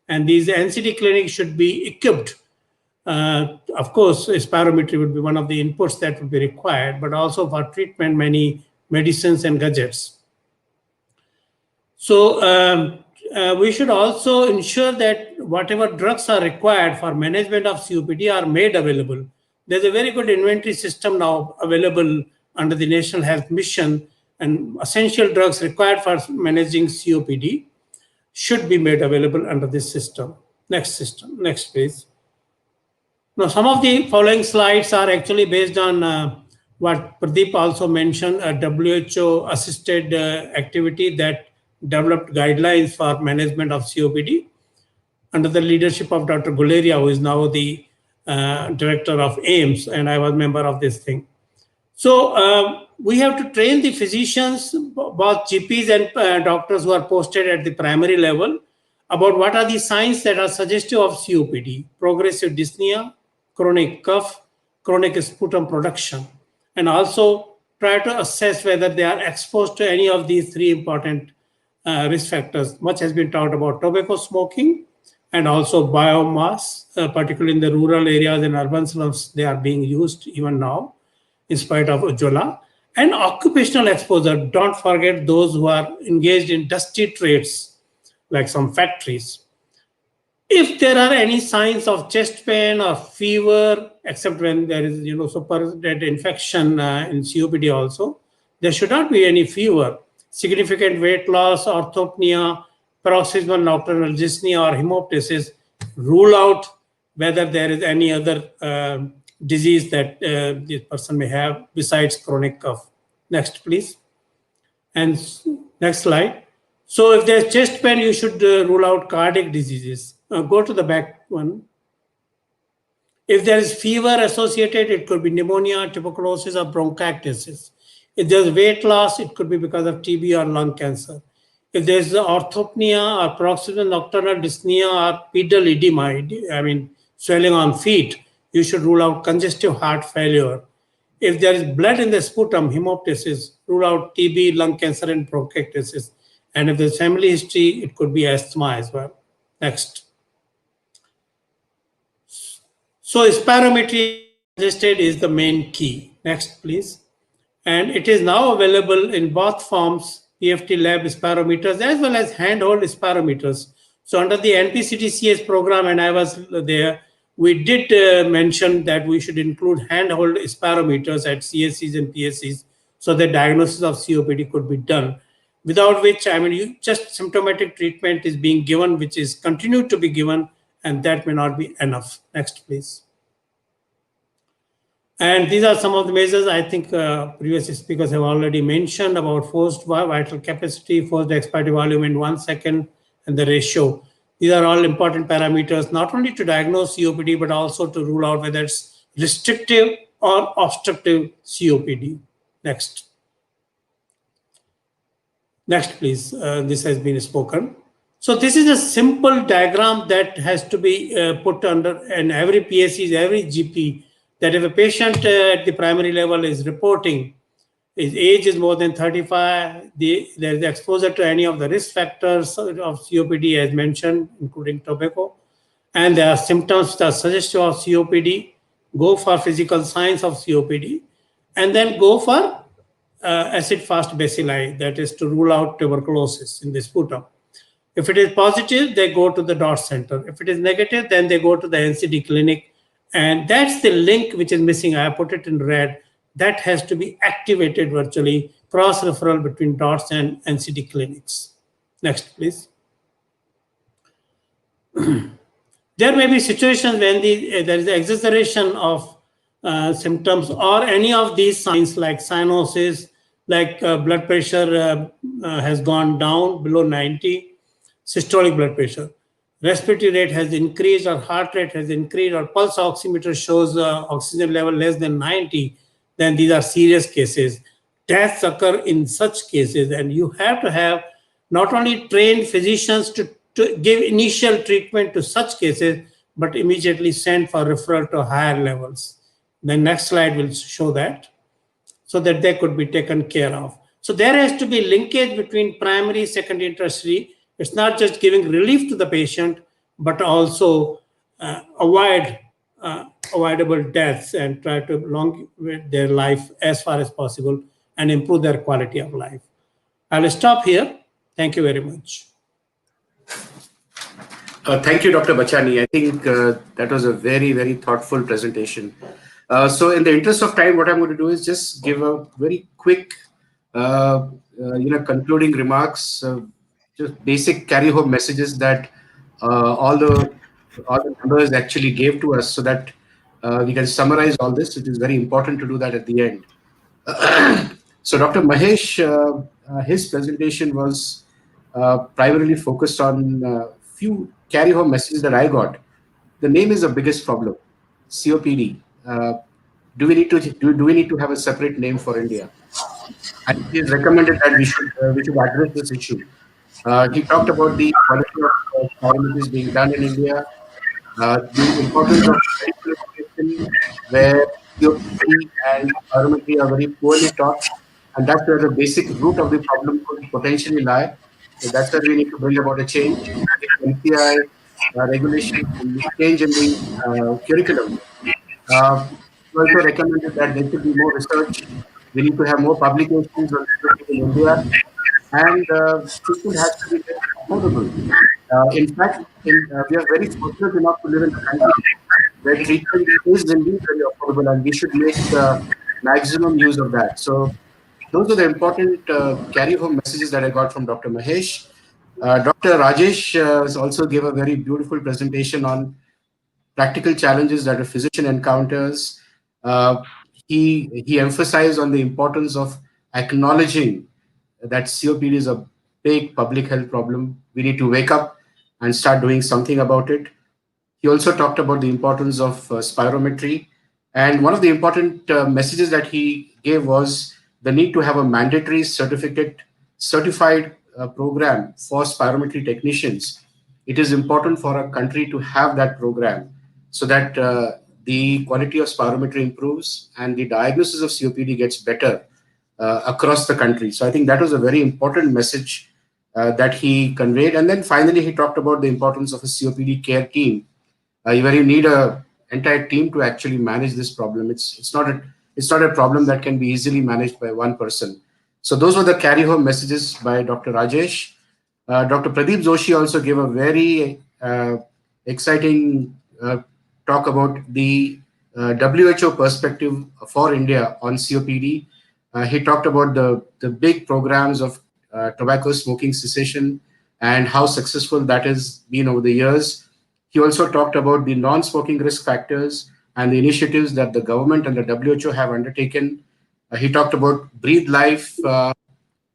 And these NCD clinics should be equipped. Of course, spirometry would be one of the inputs that would be required, but also for treatment, many medicines and gadgets. So we should also ensure that whatever drugs are required for management of COPD are made available. There's a very good inventory system now available under the National Health Mission, and essential drugs required for managing COPD should be made available under this system. Next please. Now, some of the following slides are actually based on what Pradeep also mentioned, a WHO assisted activity that developed guidelines for management of COPD under the leadership of Dr. Guleria, who is now the director of AIMS, and I was a member of this thing. So we have to train the physicians, both GPs and doctors who are posted at the primary level, about what are the signs that are suggestive of COPD: progressive dyspnea, chronic cough, chronic sputum production, and also try to assess whether they are exposed to any of these three important risk factors. Much has been talked about tobacco smoking and also biomass, particularly in the rural areas and urban slums. They are being used even now, in spite of Ujjwala. And occupational exposure. Don't forget those who are engaged in dusty trades, like some factories. If there are any signs of chest pain or fever, except when there is, super-dead infection in COPD also, there should not be any fever. Significant weight loss, orthopnea, paroxysmal nocturnal dyspnea, or hemoptysis, rule out whether there is any other disease that this person may have besides chronic cough. Next, please. And next slide. So if there's chest pain, you should rule out cardiac diseases. Go to the back one. If there is fever associated, it could be pneumonia, tuberculosis, or bronchiectasis. If there's weight loss, it could be because of TB or lung cancer. If there's orthopnea or paroxysmal nocturnal dyspnea or pedal edema, swelling on feet, you should rule out congestive heart failure. If there is blood in the sputum, hemoptysis, rule out TB, lung cancer, and bronchiectasis. And if there's family history, it could be asthma as well. Next. So spirometry suggested is the main key. Next, please. And it is now available in both forms, PFT lab spirometers as well as handheld spirometers. So under the NPCTCS program, and I was there, we did mention that we should include handheld spirometers at CSCs and PSCs so that diagnosis of COPD could be done. Without which, just symptomatic treatment is being given, which is continued to be given, and that may not be enough. Next, please. And these are some of the measures I think previous speakers have already mentioned about forced vital capacity, forced expiratory volume in 1 second, and the ratio. These are all important parameters, not only to diagnose COPD, but also to rule out whether it's restrictive or obstructive COPD. Next. Next, please. This has been spoken. So this is a simple diagram that has to be put under in every PSC, every GP, that if a patient at the primary level is reporting his age is more than 35, there is exposure to any of the risk factors of COPD as mentioned, including tobacco, and there are symptoms that are suggestive of COPD, go for physical signs of COPD, and then go for acid-fast bacilli, that is to rule out tuberculosis in the sputum. If it is positive, they go to the DOT center. If it is negative, then they go to the NCD clinic. And that's the link which is missing. I put it in red. That has to be activated virtually, cross-referral between DOTs and NCD clinics. Next, please. There may be situations when there is exaggeration of symptoms or any of these signs like cyanosis, like blood pressure has gone down below 90, systolic blood pressure. Respiratory rate has increased or heart rate has increased or pulse oximeter shows oxygen level less than 90, then these are serious cases. Deaths occur in such cases, and you have to have not only trained physicians to give initial treatment to such cases, but immediately send for referral to higher levels. The next slide will show that, so that they could be taken care of. So there has to be linkage between primary, secondary, and tertiary. It's not just giving relief to the patient, but also avoidable deaths and try to prolong their life as far as possible and improve their quality of life. I'll stop here. Thank you very much. Thank you, Dr. Bachani. I think that was a very, very thoughtful presentation. So in the interest of time, what I'm going to do is just give a very quick, concluding remarks, just basic carry-home messages that all the members actually gave to us, so that we can summarize all this. It is very important to do that at the end. So Dr. Mahesh, his presentation was primarily focused on few carry-home messages that I got. The name is the biggest problem, COPD. Do we need to have a separate name for India? And he has recommended that we should address this issue. He talked about the quality of parameters being done in India, the importance of medical education, where COPD and spirometry are very poorly taught, and that's where the basic root of the problem could potentially lie. So that's where we need to bring about a change, NPI regulation, and change in the curriculum. He also recommended that there should be more research. We need to have more publications on COPD in India, and treatment has to be very affordable. In fact, we are very fortunate enough to live in a country where treatment is indeed very affordable, and we should make maximum use of that. So those are the important carry-home messages that I got from Dr. Mahesh. Dr. Rajesh also gave a very beautiful presentation on practical challenges that a physician encounters. He emphasized on the importance of acknowledging that COPD is a big public health problem. We need to wake up and start doing something about it. He also talked about the importance of spirometry. And one of the important messages that he gave was the need to have a mandatory certified program for spirometry technicians. It is important for a country to have that program, so that the quality of spirometry improves and the diagnosis of COPD gets better across the country. So I think that was a very important message that he conveyed. And then finally, he talked about the importance of a COPD care team, where you need a entire team to actually manage this problem. It's not a problem that can be easily managed by one person. So those were the carry-home messages by Dr. Rajesh. Dr. Pradeep Joshi also gave a very exciting talk about the WHO perspective for India on COPD. He talked about the big programs of tobacco smoking cessation and how successful that has been over the years. He also talked about the non-smoking risk factors and the initiatives that the government and the WHO have undertaken. He talked about Breathe Life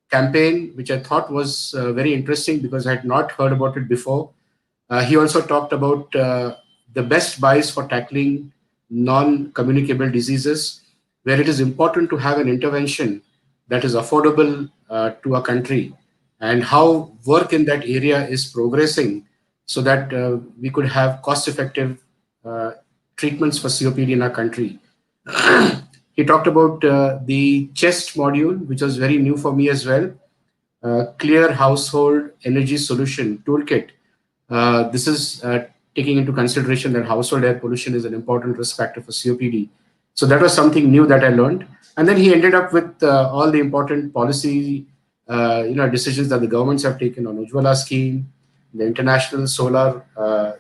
campaign, which I thought was very interesting because I had not heard about it before. He also talked about the best buys for tackling non-communicable diseases, where it is important to have an intervention that is affordable to a country, and how work in that area is progressing, so that we could have cost-effective treatments for COPD in our country. He talked about the chest module, which was very new for me as well. Clear Household Energy Solution Toolkit. This is taking into consideration that household air pollution is an important risk factor for COPD. So that was something new that I learned. And then he ended up with all the important policy decisions that the governments have taken on Ujjwala scheme, the international solar, the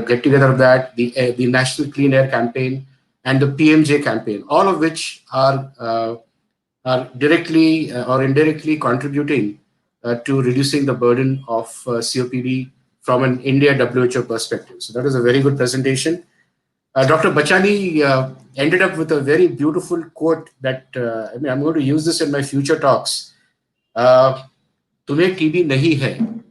get together of that, the National Clean Air campaign, and the PMJ campaign, all of which are are directly or indirectly contributing to reducing the burden of COPD from an India WHO perspective. So that was a very good presentation. Dr. Bachani ended up with a very beautiful quote that I'm going to use this in my future talks. तुम्हें TB नहीं है,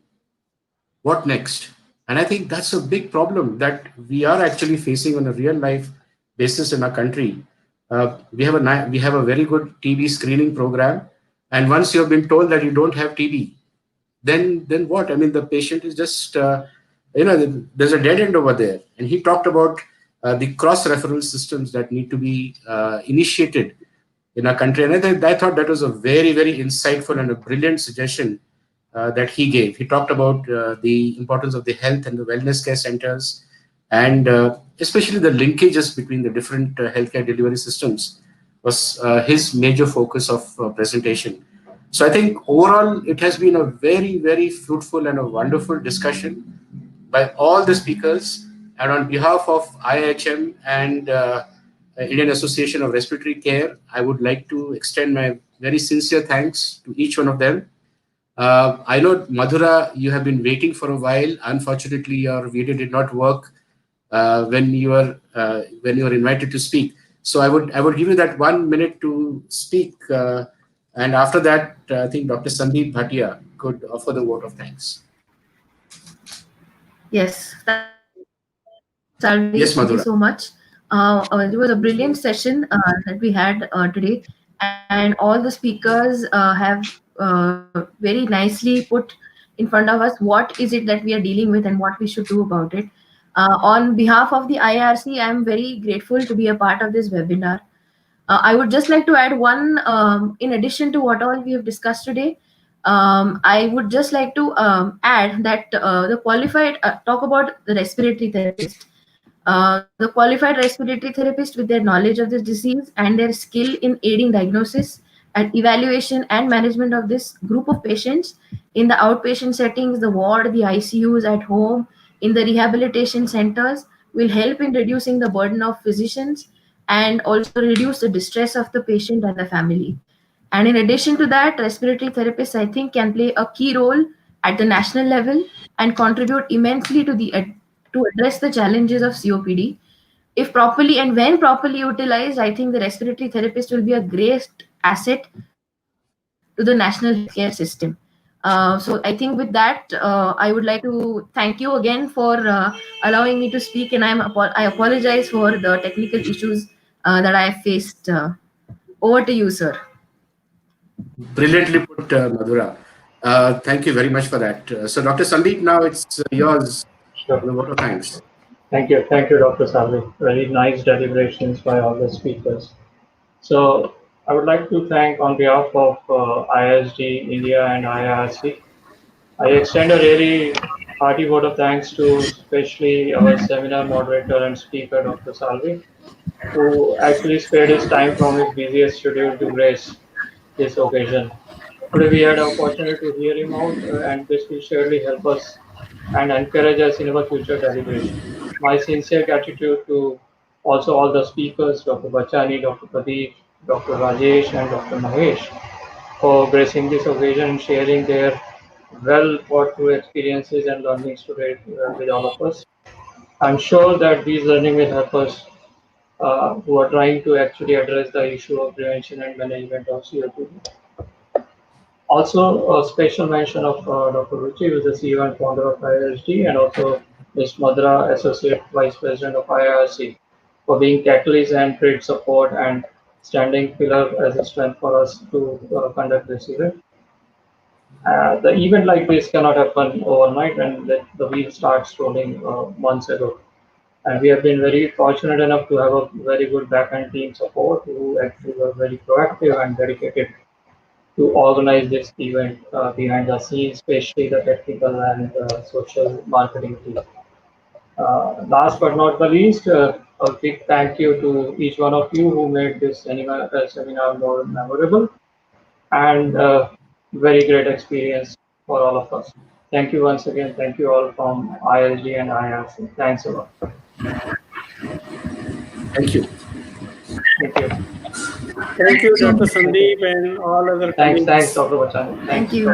what next? And I think that's a big problem that we are actually facing on a real life basis in our country. We have a very good TB screening program, and once you have been told that you don't have TB, then what? I mean, the patient is just there's a dead end over there. And he talked about the cross referral systems that need to be initiated in our country, and I thought that was a very, very insightful and a brilliant suggestion that he gave. He talked about the importance of the health and the wellness care centers, and especially the linkages between the different healthcare delivery systems was his major focus of presentation. So I think overall it has been a very, very fruitful and a wonderful discussion by all the speakers. And on behalf of IIHM and Indian Association of Respiratory Care, I would like to extend my very sincere thanks to each one of them. I know, Madhura, you have been waiting for a while. Unfortunately, your video did not work when you were invited to speak. So I would give you that 1 minute to speak, and after that, I think Dr. Sandeep Bhatia could offer the vote of thanks. Yes, Salvi, Yes, thank you Madhura. so much. It was a brilliant session that we had today, and all the speakers have very nicely put in front of us what is it that we are dealing with and what we should do about it. On behalf of the IRC, I am very grateful to be a part of this webinar. I would just like to add one, in addition to what all we have discussed today, I would just like to add that the qualified, talk about the respiratory therapist. The qualified respiratory therapist with their knowledge of this disease and their skill in aiding diagnosis and evaluation and management of this group of patients in the outpatient settings, the ward, the ICUs at home, in the rehabilitation centers will help in reducing the burden of physicians and also reduce the distress of the patient and the family. And in addition to that, respiratory therapists, I think, can play a key role at the national level and contribute immensely to address the challenges of COPD. If properly and when properly utilized, I think the respiratory therapist will be a great asset to the national healthcare system. So I think with that, I would like to thank you again for allowing me to speak, and I apologize for the technical issues that I have faced. Over to you, sir. Brilliantly put, Madhura. Thank you very much for that. So, Dr. Sandeep, now it's yours for Sure. the vote of thanks. Thank you, Dr. Salvi. Very nice deliberations by all the speakers. So I would like to thank on behalf of ISD India and IRC. I extend a really hearty vote of thanks to especially our seminar moderator and speaker, Dr. Salvi, who actually spared his time from his busiest schedule to grace this occasion. Today we had an opportunity to hear him out, and this will surely help us and encourage us in our future deliberation. My sincere gratitude to also all the speakers, Dr. Bachani, Dr. Pradeep, Dr. Rajesh, and Dr. Mahesh, for gracing this occasion and sharing their well thought through experiences and learnings today with all of us. I'm sure that these learning will help us who are trying to actually address the issue of prevention and management of COPD. Also, a special mention of Dr. Ruchi, who is the CEO and founder of IRSD, and also Ms. Madhura, Associate Vice President of IRC, for being catalyst and great support and standing pillar as a strength for us to conduct this event. The event like this cannot happen overnight, and the wheel starts rolling months ago. And we have been very fortunate enough to have a very good back-end team support who actually were very proactive and dedicated to organize this event behind the scenes, especially the technical and social marketing team. Last but not the least, a big thank you to each one of you who made this seminar more memorable and very great experience for all of us. Thank you once again. Thank you all from ISD and IRC. Thanks a lot. Thank you. Thank you. Thank Thank you you, so Dr. much. Thank you. Sandeep, and all other Thanks, colleagues. Dr. Bachani. Thank Thanks. you.